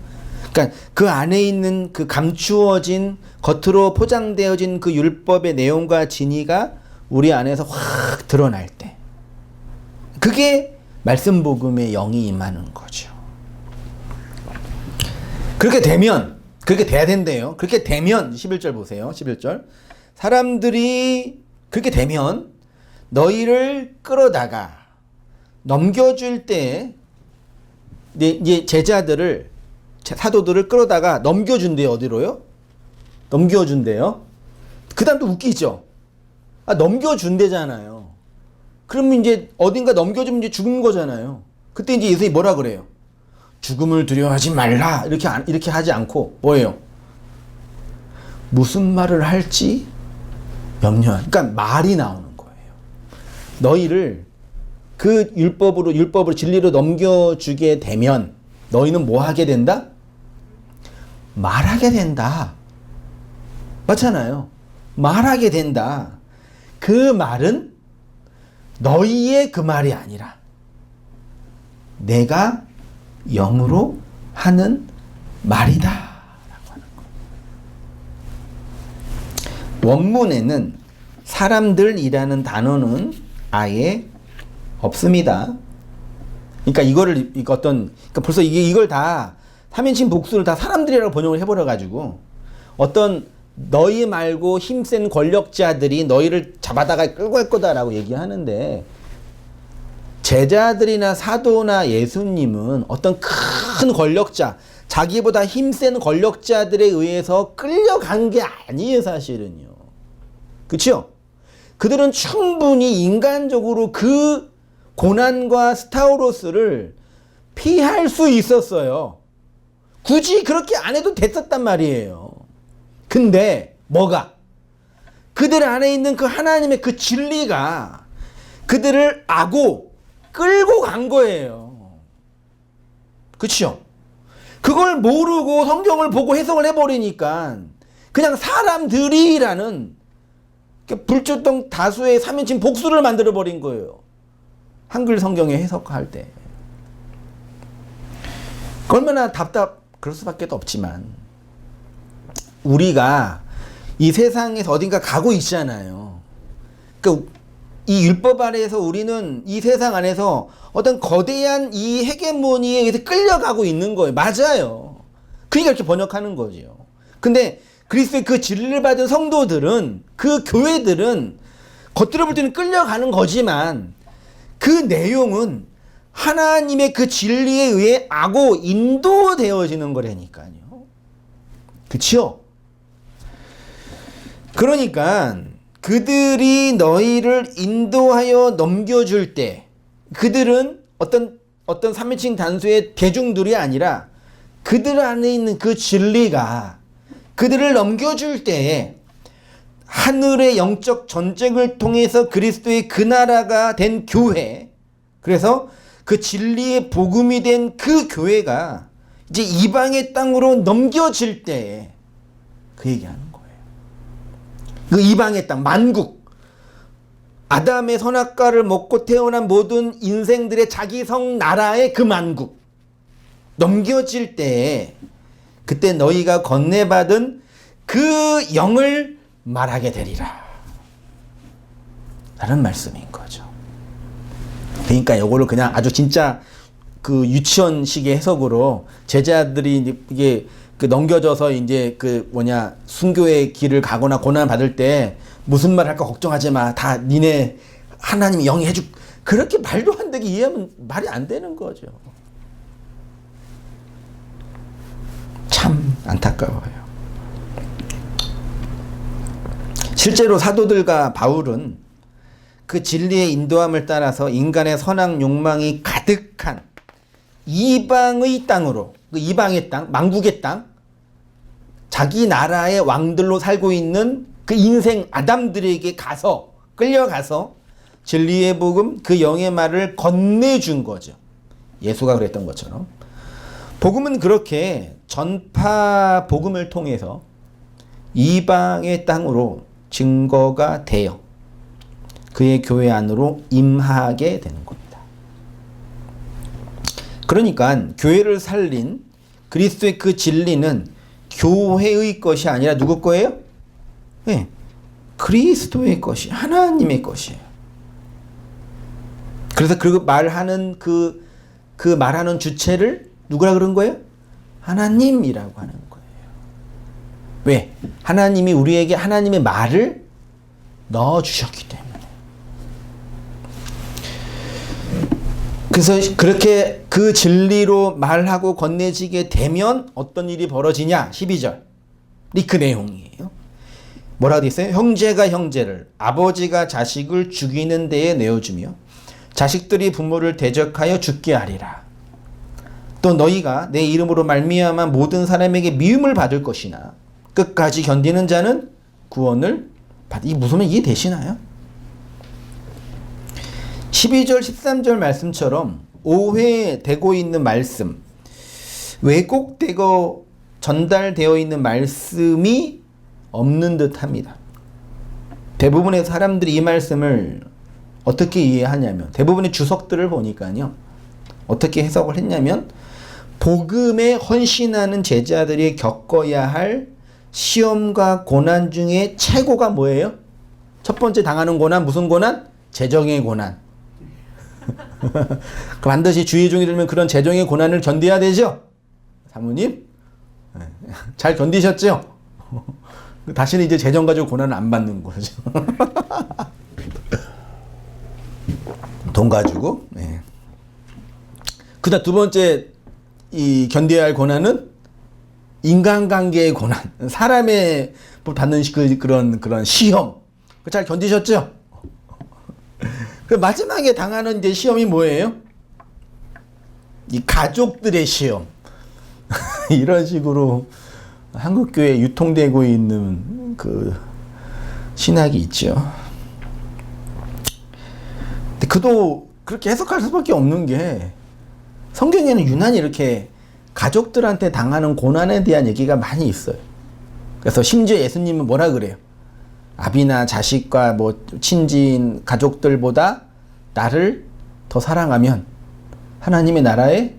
그러니까 그 안에 있는 그 감추어진 겉으로 포장되어진 그 율법의 내용과 진의가 우리 안에서 확 드러날 때 그게 말씀 복음의 영이 임하는 거죠. 그렇게 돼야 된대요. 그렇게 되면 11절 보세요. 11절. 사람들이 그렇게 되면 너희를 끌어다가 넘겨줄 때 이제 제자들을 사도들을 끌어다가 넘겨준대요. 어디로요? 넘겨준대요. 그 다음 또 웃기죠. 넘겨준대잖아요. 그러면 이제 어딘가 넘겨주면 이제 죽은 거잖아요. 그때 이제 예수님이 뭐라 그래요? 죽음을 두려워하지 말라. 이렇게 하지 않고 뭐예요? 무슨 말을 할지 염려한. 그러니까 말이 나오는 거예요. 너희를 그 율법으로 진리로 넘겨주게 되면 너희는 뭐 하게 된다? 말하게 된다. 맞잖아요. 말하게 된다. 그 말은 너희의 그 말이 아니라 내가 영으로 하는 말이다. 라고 하는 거예요. 원문에는 사람들이라는 단어는 아예 없습니다. 그러니까 벌써 이걸 다 3인칭 복수를 다 사람들이라고 번역을 해버려가지고 어떤 너희 말고 힘센 권력자들이 너희를 잡아다가 끌고 갈 거다라고 얘기하는데 제자들이나 사도나 예수님은 어떤 큰 권력자, 자기보다 힘센 권력자들에 의해서 끌려간 게 아니에요, 사실은요. 그렇죠? 그들은 충분히 인간적으로 그 고난과 스타우로스를 피할 수 있었어요. 굳이 그렇게 안 해도 됐었단 말이에요. 근데 뭐가? 그들 안에 있는 그 하나님의 그 진리가 그들을 아고 끌고 간 거예요. 그렇죠? 그걸 모르고 성경을 보고 해석을 해버리니까 그냥 사람들이라는 불출동 다수의 3인칭 복수를 만들어버린 거예요. 한글 성경에 해석할 때. 얼마나 그럴 수밖에 없지만 우리가 이 세상에서 어딘가 가고 있잖아요. 그러니까 이 율법 아래에서 우리는 이 세상 안에서 어떤 거대한 이 헤게모니에 의해서 끌려가고 있는 거예요. 맞아요. 그러니까 이렇게 번역하는 거죠. 근데 그리스도의 그 진리를 받은 성도들은, 그 교회들은 겉으로 볼 때는 끌려가는 거지만 그 내용은 하나님의 그 진리에 의해 아고 인도되어지는 거라니까요. 그치요? 그러니까 그들이 너희를 인도하여 넘겨줄 때 그들은 어떤 3인칭 단수의 대중들이 아니라 그들 안에 있는 그 진리가 그들을 넘겨줄 때에 하늘의 영적 전쟁을 통해서 그리스도의 그 나라가 된 교회, 그래서 그 진리의 복음이 된 그 교회가 이제 이방의 땅으로 넘겨질 때에 그 얘기하는 거예요. 그 이방의 땅, 만국, 아담의 선악과를 먹고 태어난 모든 인생들의 자기성 나라의 그 만국 넘겨질 때에 그때 너희가 건네받은 그 영을 말하게 되리라 라는 말씀인 거죠. 그러니까 이거를 그냥 아주 진짜 그 유치원식의 해석으로 제자들이 이게 그 넘겨져서 이제 그 순교의 길을 가거나 고난 받을 때 무슨 말 할까 걱정하지 마. 다 니네 하나님이 영이 해줄. 그렇게 말도 안 되게 이해하면 말이 안 되는 거죠. 참 안타까워요. 실제로 사도들과 바울은 그 진리의 인도함을 따라서 인간의 선악 욕망이 가득한 이방의 땅으로, 그 이방의 땅, 만국의 땅, 자기 나라의 왕들로 살고 있는 그 인생 아담들에게 가서, 끌려가서 진리의 복음, 그 영의 말을 건네준 거죠. 예수가 그랬던 것처럼. 복음은 그렇게 전파 복음을 통해서 이방의 땅으로 증거가 되어 그의 교회 안으로 임하게 되는 겁니다. 그러니까 교회를 살린 그리스도의 그 진리는 교회의 것이 아니라 누구 거예요? 네, 그리스도의 것이, 하나님의 것이에요. 그래서 그 말하는 그 말하는 주체를 누구라 그런 거예요? 하나님이라고 하는 거예요. 왜? 하나님이 우리에게 하나님의 말을 넣어주셨기 때문에. 그래서 그렇게 그 진리로 말하고 건네지게 되면 어떤 일이 벌어지냐? 12절이 그 내용이에요. 뭐라고 되어 있어요? 형제가 형제를, 아버지가 자식을 죽이는 데에 내어주며 자식들이 부모를 대적하여 죽게 하리라. 또 너희가 내 이름으로 말미암아 모든 사람에게 미움을 받을 것이나 끝까지 견디는 자는 구원을 이 무슨 말 이해되시나요? 12절 13절 말씀처럼 오해되고 있는 말씀, 왜곡되고 전달되어 있는 말씀이 없는 듯 합니다. 대부분의 사람들이 이 말씀을 어떻게 이해하냐면, 대부분의 주석들을 보니까요, 어떻게 해석을 했냐면, 복음에 헌신하는 제자들이 겪어야 할 시험과 고난 중에 최고가 뭐예요? 첫 번째 당하는 고난, 무슨 고난? 재정의 고난. 반드시 주의 종이 되면 그런 재정의 고난을 견뎌야 되죠? 사모님? 잘 견디셨죠? 다시는 이제 재정 가지고 고난을 안 받는 거죠. 돈 가지고. 네. 그다음 두 번째 이 견뎌야 할 고난은 인간관계의 고난, 사람의 받는 그런 시험. 잘 견디셨죠? 그 마지막에 당하는 이제 시험이 뭐예요? 이 가족들의 시험. 이런 식으로 한국교회에 유통되고 있는 그 신학이 있죠. 근데 그도 그렇게 해석할 수밖에 없는 게 성경에는 유난히 이렇게 가족들한테 당하는 고난에 대한 얘기가 많이 있어요. 그래서 심지어 예수님은 뭐라 그래요? 아비나 자식과 뭐 친지인 가족들보다 나를 더 사랑하면 하나님의 나라에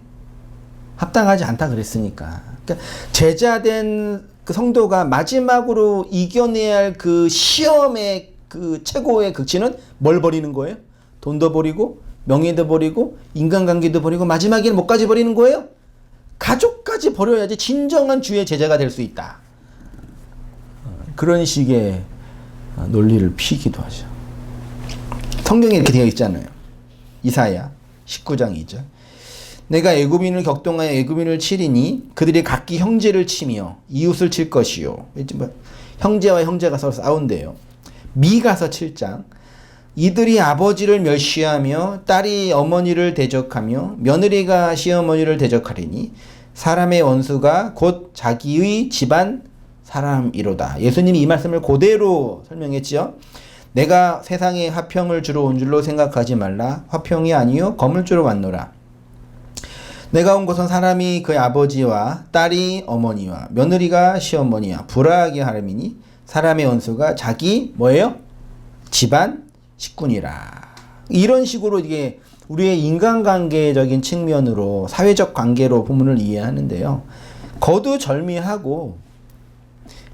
합당하지 않다 그랬으니까. 그러니까 제자된 그 성도가 마지막으로 이겨내야 할 그 시험의 그 최고의 극치는 뭘 버리는 거예요? 돈도 버리고 명예도 버리고 인간관계도 버리고 마지막에는 뭐까지 버리는 거예요? 가족까지 버려야지 진정한 주의 제자가 될 수 있다. 그런 식의 논리를 피기도 하죠. 성경에 이렇게 되어 있잖아요. 이사야 19장 2절. 내가 애굽인을 격동하여 애굽인을 치리니 그들이 각기 형제를 치며 이웃을 칠 것이요. 형제와 형제가 서로 싸운대요. 미가서 7장. 이들이 아버지를 멸시하며 딸이 어머니를 대적하며 며느리가 시어머니를 대적하리니 사람의 원수가 곧 자기의 집안 사람이로다. 예수님이 이 말씀을 그대로 설명했지요. 내가 세상에 화평을 주러 온 줄로 생각하지 말라. 화평이 아니요 거물주로 왔노라. 내가 온 것은 사람이 그의 아버지와 딸이 어머니와 며느리가 시어머니와 불화하게 하름이니 사람의 원수가 자기 뭐예요? 집안 식군이라. 이런 식으로 이게 우리의 인간관계적인 측면으로 사회적 관계로 본문을 이해하는데요. 거두절미하고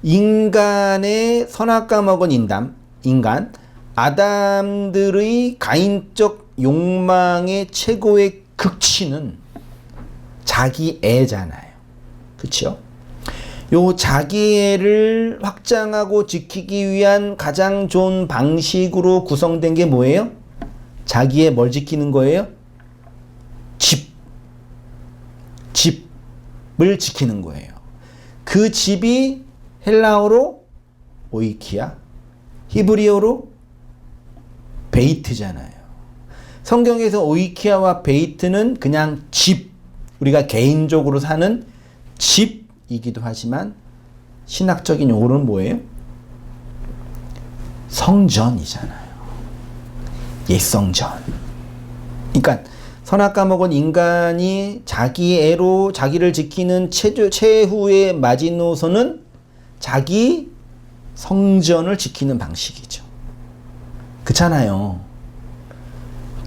인간의 선악과 먹은 인간 아담들의 가인적 욕망의 최고의 극치는 자기 애잖아요. 그렇죠? 요 자기 애를 확장하고 지키기 위한 가장 좋은 방식으로 구성된 게 뭐예요? 자기의 뭘 지키는 거예요? 집을 지키는 거예요. 그 집이 헬라어로 오이키아, 히브리어로 베이트잖아요. 성경에서 오이키아와 베이트는 그냥 집, 우리가 개인적으로 사는 집이기도 하지만 신학적인 용어는 뭐예요? 성전이잖아요. 옛성전. 그러니까 선악과 먹은 인간이 자기 애로 자기를 지키는 최후의 마지노선은 자기 성전을 지키는 방식이죠. 그렇잖아요.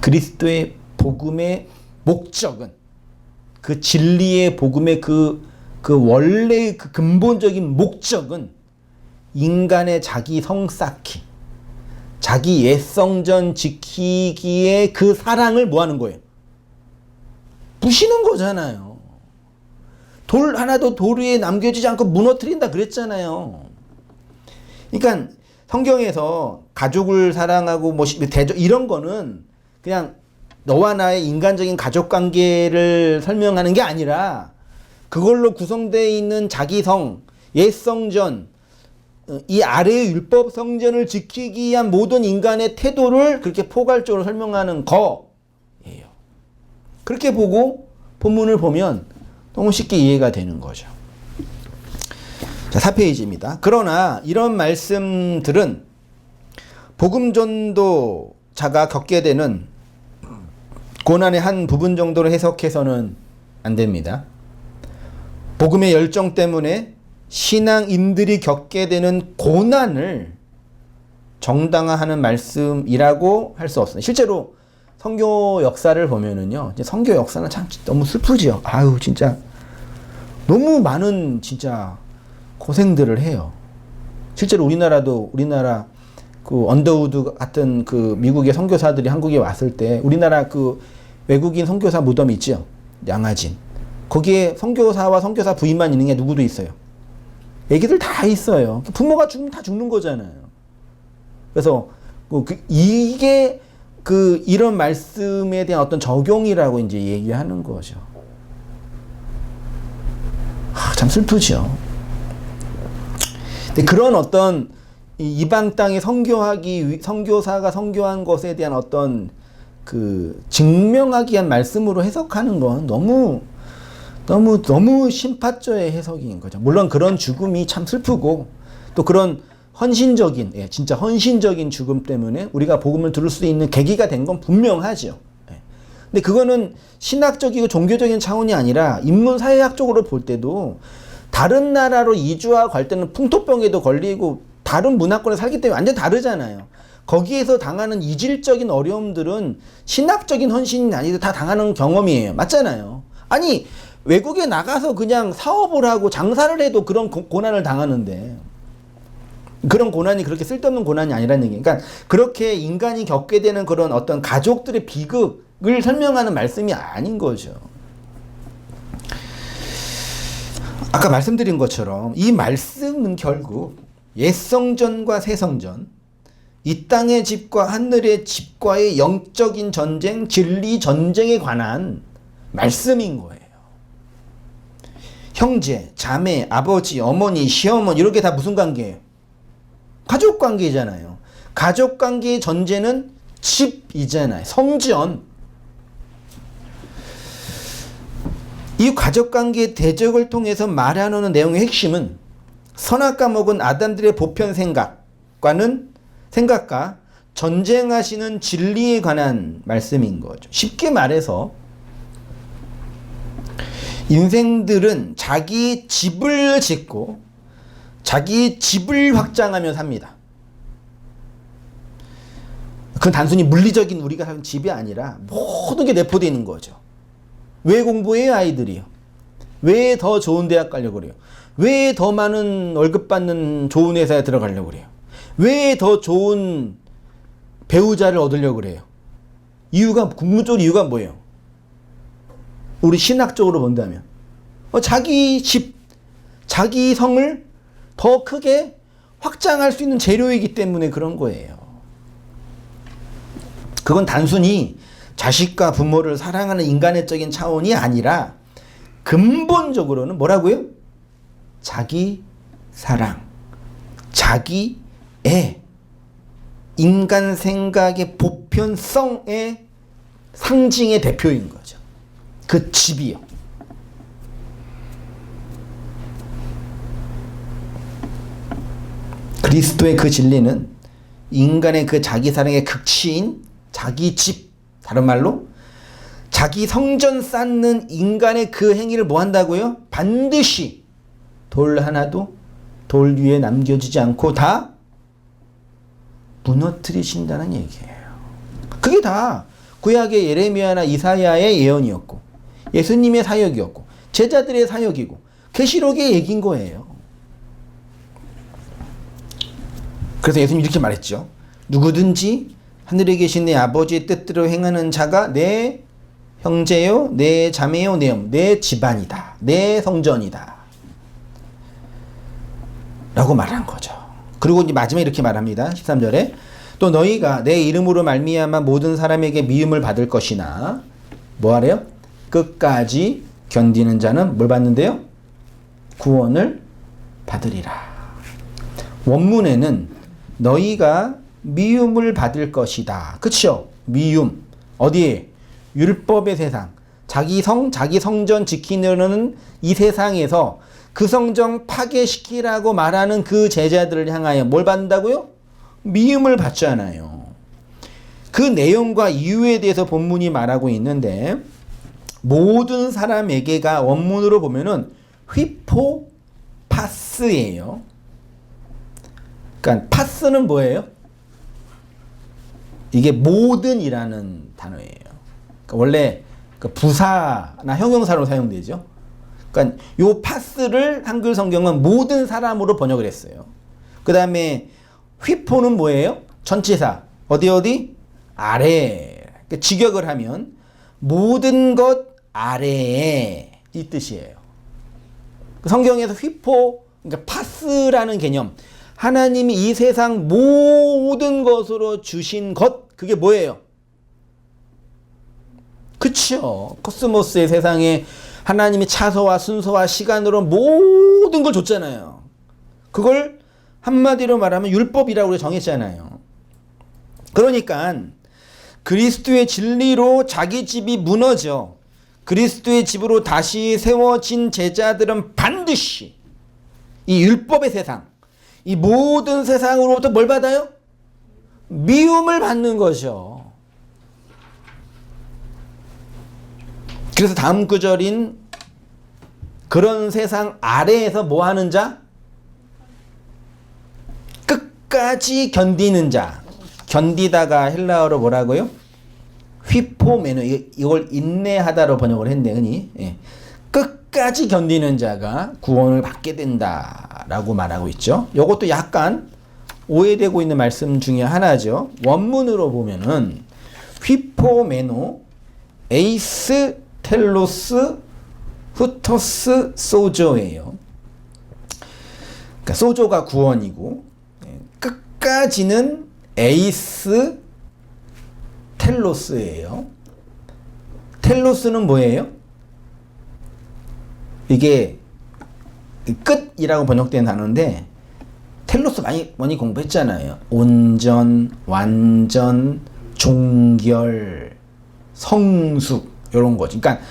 그리스도의 복음의 목적은 그 진리의 복음의 그 원래의 그 근본적인 목적은 인간의 자기 성 쌓기, 자기 옛성전 지키기에 그 사랑을 뭐 하는 거예요? 부시는 거잖아요. 돌 하나도 돌 위에 남겨지지 않고 무너뜨린다 그랬잖아요. 그러니까 성경에서 가족을 사랑하고 뭐 이런 거는 그냥 너와 나의 인간적인 가족 관계를 설명하는 게 아니라 그걸로 구성되어 있는 자기 성, 옛 성전, 이 아래의 율법 성전을 지키기 위한 모든 인간의 태도를 그렇게 포괄적으로 설명하는 거예요. 그렇게 보고 본문을 보면 너무 쉽게 이해가 되는 거죠. 자, 4페이지입니다. 그러나 이런 말씀들은 복음 전도자가 겪게 되는 고난의 한 부분 정도로 해석해서는 안 됩니다. 복음의 열정 때문에 신앙인들이 겪게 되는 고난을 정당화하는 말씀이라고 할 수 없습니다. 실제로 선교 역사를 보면은요, 선교 역사는 참 너무 슬프죠. 아유, 진짜 너무 많은 진짜 고생들을 해요. 실제로 우리나라 그 언더우드 같은 그 미국의 선교사들이 한국에 왔을 때 우리나라 그 외국인 선교사 무덤 있죠, 양아진. 거기에 선교사와 선교사 부인만 있는 게 누구도 있어요. 애기들 다 있어요. 부모가 죽으면 다 죽는 거잖아요. 그래서 이게 이런 말씀에 대한 어떤 적용이라고 이제 얘기하는 거죠. 참 슬프죠. 근데 그런 어떤 이 이방 땅에 선교사가 선교한 것에 대한 어떤 그 증명하기 위한 말씀으로 해석하는 건 너무 심파죄의 해석인 거죠. 물론 그런 죽음이 참 슬프고 또 그런 헌신적인, 진짜 헌신적인 죽음 때문에 우리가 복음을 들을 수 있는 계기가 된 건 분명하죠. 근데 그거는 신학적이고 종교적인 차원이 아니라 인문사회학적으로 볼 때도 다른 나라로 이주하고 갈 때는 풍토병에도 걸리고 다른 문화권에 살기 때문에 완전 다르잖아요. 거기에서 당하는 이질적인 어려움들은 신학적인 헌신이 아니고 다 당하는 경험이에요. 맞잖아요. 아니 외국에 나가서 그냥 사업을 하고 장사를 해도 그런 고난을 당하는데 그런 고난이 그렇게 쓸데없는 고난이 아니라는 얘기예요. 그러니까 그렇게 인간이 겪게 되는 그런 어떤 가족들의 비극을 설명하는 말씀이 아닌 거죠. 아까 말씀드린 것처럼 이 말씀은 결국 옛성전과 새성전, 이 땅의 집과 하늘의 집과의 영적인 전쟁, 진리 전쟁에 관한 말씀인 거예요. 형제, 자매, 아버지, 어머니, 시어머니 이렇게 다 무슨 관계예요? 가족 관계잖아요. 가족 관계의 전제는 집이잖아요. 성전. 이 가족 관계의 대적을 통해서 말하는 내용의 핵심은 선악과 먹은 아담들의 보편 생각과 전쟁하시는 진리에 관한 말씀인 거죠. 쉽게 말해서 인생들은 자기 집을 짓고 자기 집을 확장하며 삽니다. 그건 단순히 물리적인 우리가 사는 집이 아니라 모든 게 내포되어 있는 거죠. 왜 공부해요, 아이들이요? 왜 더 좋은 대학 가려고 그래요? 왜 더 많은 월급 받는 좋은 회사에 들어가려고 그래요? 왜 더 좋은 배우자를 얻으려고 그래요? 근본적으로 이유가 뭐예요? 우리 신학적으로 본다면 자기 집, 자기 성을 더 크게 확장할 수 있는 재료이기 때문에 그런 거예요. 그건 단순히 자식과 부모를 사랑하는 인간의적인 차원이 아니라 근본적으로는 뭐라고요? 자기 사랑, 자기의 인간 생각의 보편성의 상징의 대표인 거죠. 그 집이요. 그리스도의 그 진리는 인간의 그 자기 사랑의 극치인 자기 집, 다른 말로 자기 성전 쌓는 인간의 그 행위를 뭐 한다고요? 반드시 돌 하나도 돌 위에 남겨지지 않고 다 무너뜨리신다는 얘기예요. 그게 다 구약의 예레미야나 이사야의 예언이었고 예수님의 사역이었고 제자들의 사역이고 계시록의 얘기인 거예요. 그래서 예수님 이렇게 말했죠. 누구든지 하늘에 계신 내 아버지의 뜻대로 행하는 자가 내 형제요, 내 자매요, 내 집안이다. 내 성전이다. 라고 말한 거죠. 그리고 이제 마지막에 이렇게 말합니다. 13절에 또 너희가 내 이름으로 말미암아 모든 사람에게 미움을 받을 것이나 뭐하래요? 끝까지 견디는 자는 뭘 받는데요? 구원을 받으리라. 원문에는 너희가 미움을 받을 것이다. 그쵸? 미움. 어디에? 율법의 세상. 자기 성전 지키려는 이 세상에서 그 성전 파괴시키라고 말하는 그 제자들을 향하여 뭘 받는다고요? 미움을 받잖아요. 그 내용과 이유에 대해서 본문이 말하고 있는데 모든 사람에게가 원문으로 보면은 휘포파스예요. 그러니까 파스는 뭐예요? 이게 모든이라는 단어예요. 그러니까 원래 부사나 형용사로 사용되죠. 그러니까 요 파스를 한글 성경은 모든 사람으로 번역을 했어요. 그 다음에 휘포는 뭐예요? 전치사. 어디? 아래. 그러니까 직역을 하면 모든 것 아래에 이 뜻이에요. 성경에서 휘포, 그러니까 파스라는 개념. 하나님이 이 세상 모든 것으로 주신 것, 그게 뭐예요? 그쵸. 코스모스의 세상에 하나님이 차서와 순서와 시간으로 모든 걸 줬잖아요. 그걸 한마디로 말하면 율법이라고 우리가 정했잖아요. 그러니까 그리스도의 진리로 자기 집이 무너져 그리스도의 집으로 다시 세워진 제자들은 반드시 이 율법의 세상, 이 모든 세상으로부터 뭘 받아요? 미움을 받는 거죠. 그래서 다음 구절인 그런 세상 아래에서 뭐 하는 자? 끝까지 견디는 자. 견디다가 헬라어로 뭐라고요? 휘포메노. 이걸 인내하다로 번역을 했네, 흔히. 예. 끝까지 견디는 자가 구원을 받게 된다라고 말하고 있죠. 이것도 약간 오해되고 있는 말씀 중에 하나죠. 원문으로 보면은 휘포메노 에이스 텔로스 후토스 소조예요. 그러니까 소조가 구원이고 끝까지는 에이스 텔로스예요. 텔로스는 뭐예요? 이게 끝이라고 번역된 단어인데 텔로스 많이 공부했잖아요. 온전, 완전, 종결, 성숙 이런 거죠. 그러니까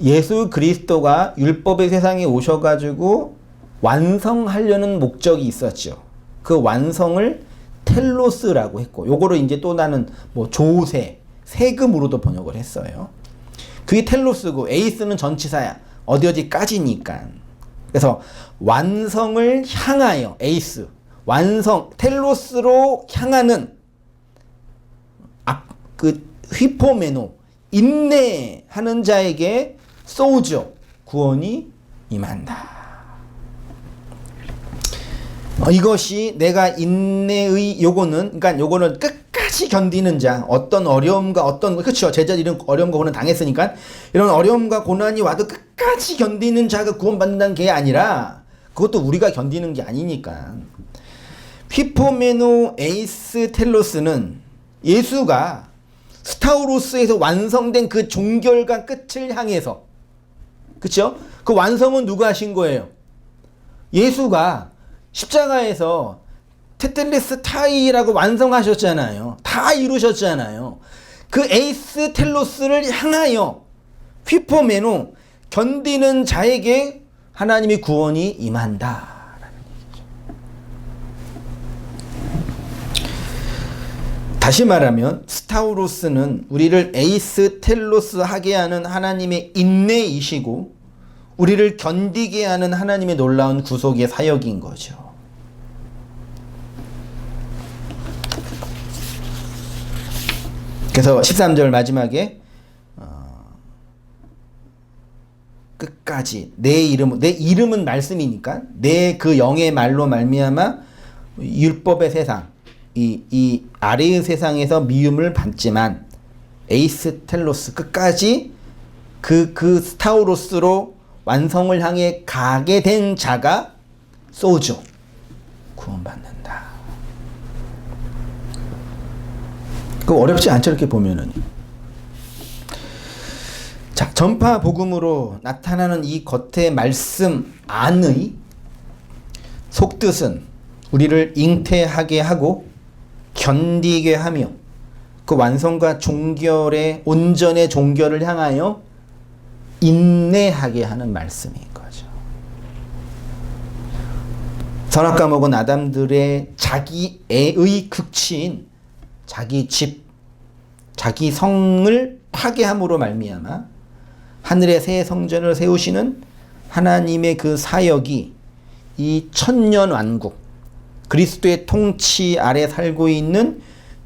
예수 그리스도가 율법의 세상에 오셔가지고 완성하려는 목적이 있었죠. 그 완성을 텔로스라고 했고, 요거를 이제 또 나는 뭐 조세, 세금으로도 번역을 했어요. 그게 텔로스고, 에이스는 전치사야. 어디까지니까. 그래서 완성을 향하여, 에이스, 완성, 텔로스로 향하는 휘포메노, 인내하는 자에게 소우죠, 구원이 임한다. 이것이 내가 인내의 요거는 끝까지 견디는 자, 어떤 어려움과 그렇죠, 제자들 이런 어려움과 고난 당했으니까 이런 어려움과 고난이 와도 끝까지 견디는 자가 구원받는다는 게 아니라 그것도 우리가 견디는 게 아니니까. 휘포메노 에이스 텔로스는 예수가 스타우로스에서 완성된 그 종결과 끝을 향해서, 그렇죠? 그 완성은 누가 하신 거예요? 예수가 십자가에서 테텔레스 타이라고 완성하셨잖아요. 다 이루셨잖아요. 그 에이스 텔로스를 향하여 휘포메노 견디는 자에게 하나님의 구원이 임한다. 다시 말하면 스타우로스는 우리를 에이스 텔로스 하게 하는 하나님의 인내이시고 우리를 견디게 하는 하나님의 놀라운 구속의 사역인 거죠. 그래서 13절 마지막에 끝까지 내 이름은 말씀이니까 내 그 영의 말로 말미암아 율법의 세상 이 아래의 세상에서 미움을 받지만 에이스 텔로스 끝까지 그 스타우로스로 완성을 향해 가게 된 자가 소조 구원받는다. 그 어렵지 않죠, 이렇게 보면은. 자, 전파 복음으로 나타나는 이 겉의 말씀 안의 속뜻은 우리를 잉태하게 하고 견디게 하며 그 완성과 종결의 온전의 종결을 향하여 인내하게 하는 말씀인 거죠. 선악과 먹은 아담들의 자기애의 극치인 자기 집, 자기 성을 파괴함으로 말미암아 하늘의 새 성전을 세우시는 하나님의 그 사역이 이 천년 왕국, 그리스도의 통치 아래 살고 있는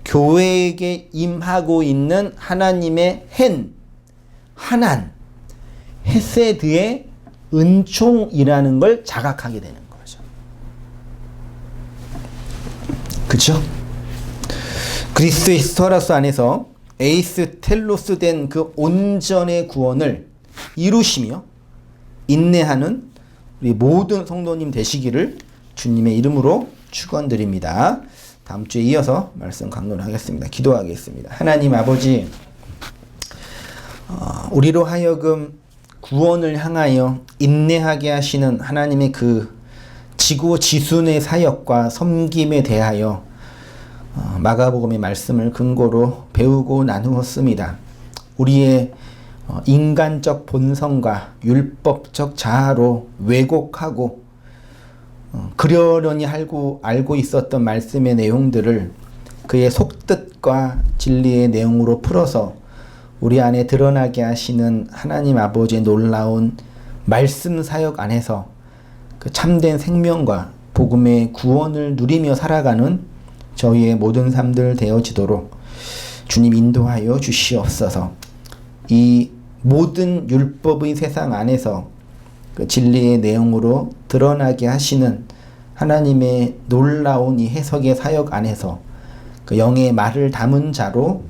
교회에게 임하고 있는 하나님의 하난, 헤세드의 은총이라는 걸 자각하게 되는 거죠. 그렇죠? 그리스도의 스토라스 안에서 에이스 텔로스 된 그 온전의 구원을 이루시며 인내하는 우리 모든 성도님 되시기를 주님의 이름으로 축원드립니다. 다음 주에 이어서 말씀 강론을 하겠습니다. 기도하겠습니다. 하나님 아버지, 우리로 하여금 구원을 향하여 인내하게 하시는 하나님의 그 지고 지순의 사역과 섬김에 대하여 마가복음의 말씀을 근거로 배우고 나누었습니다. 우리의 인간적 본성과 율법적 자아로 왜곡하고 그러려니 알고 있었던 말씀의 내용들을 그의 속뜻과 진리의 내용으로 풀어서 우리 안에 드러나게 하시는 하나님 아버지의 놀라운 말씀 사역 안에서 그 참된 생명과 복음의 구원을 누리며 살아가는 저희의 모든 삶들 되어지도록 주님 인도하여 주시옵소서. 이 모든 율법의 세상 안에서 그 진리의 내용으로 드러나게 하시는 하나님의 놀라운 이 해석의 사역 안에서 그 영의 말을 담은 자로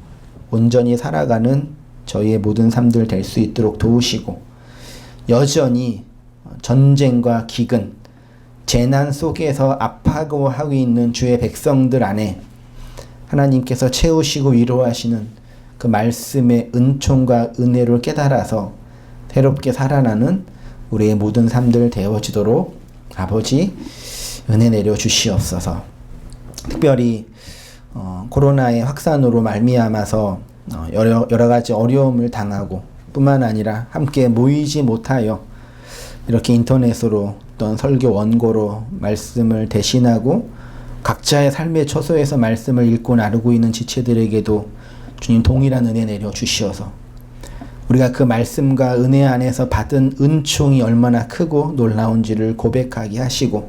온전히 살아가는 저희의 모든 삶들 될 수 있도록 도우시고, 여전히 전쟁과 기근, 재난 속에서 아파하고 있는 주의 백성들 안에 하나님께서 채우시고 위로하시는 그 말씀의 은총과 은혜를 깨달아서 새롭게 살아나는 우리의 모든 삶들 되어지도록 아버지 은혜 내려 주시옵소서. 특별히 코로나의 확산으로 말미암아서 여러 가지 어려움을 당하고 뿐만 아니라 함께 모이지 못하여 이렇게 인터넷으로 어떤 설교 원고로 말씀을 대신하고 각자의 삶의 처소에서 말씀을 읽고 나누고 있는 지체들에게도 주님 동일한 은혜 내려 주시어서 우리가 그 말씀과 은혜 안에서 받은 은총이 얼마나 크고 놀라운지를 고백하게 하시고,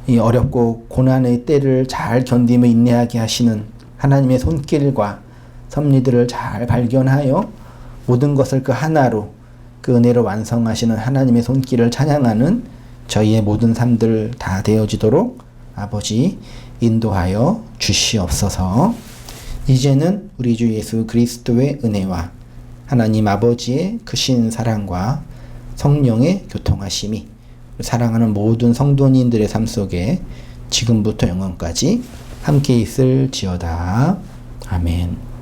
이 어렵고 고난의 때를 잘 견디며 인내하게 하시는 하나님의 손길과 섭리들을 잘 발견하여 모든 것을 그 하나로 그 은혜로 완성하시는 하나님의 손길을 찬양하는 저희의 모든 삶들 다 되어지도록 아버지 인도하여 주시옵소서. 이제는 우리 주 예수 그리스도의 은혜와 하나님 아버지의 크신 사랑과 성령의 교통하심이 사랑하는 모든 성도님들의 삶 속에 지금부터 영원까지 함께 있을지어다. 아멘.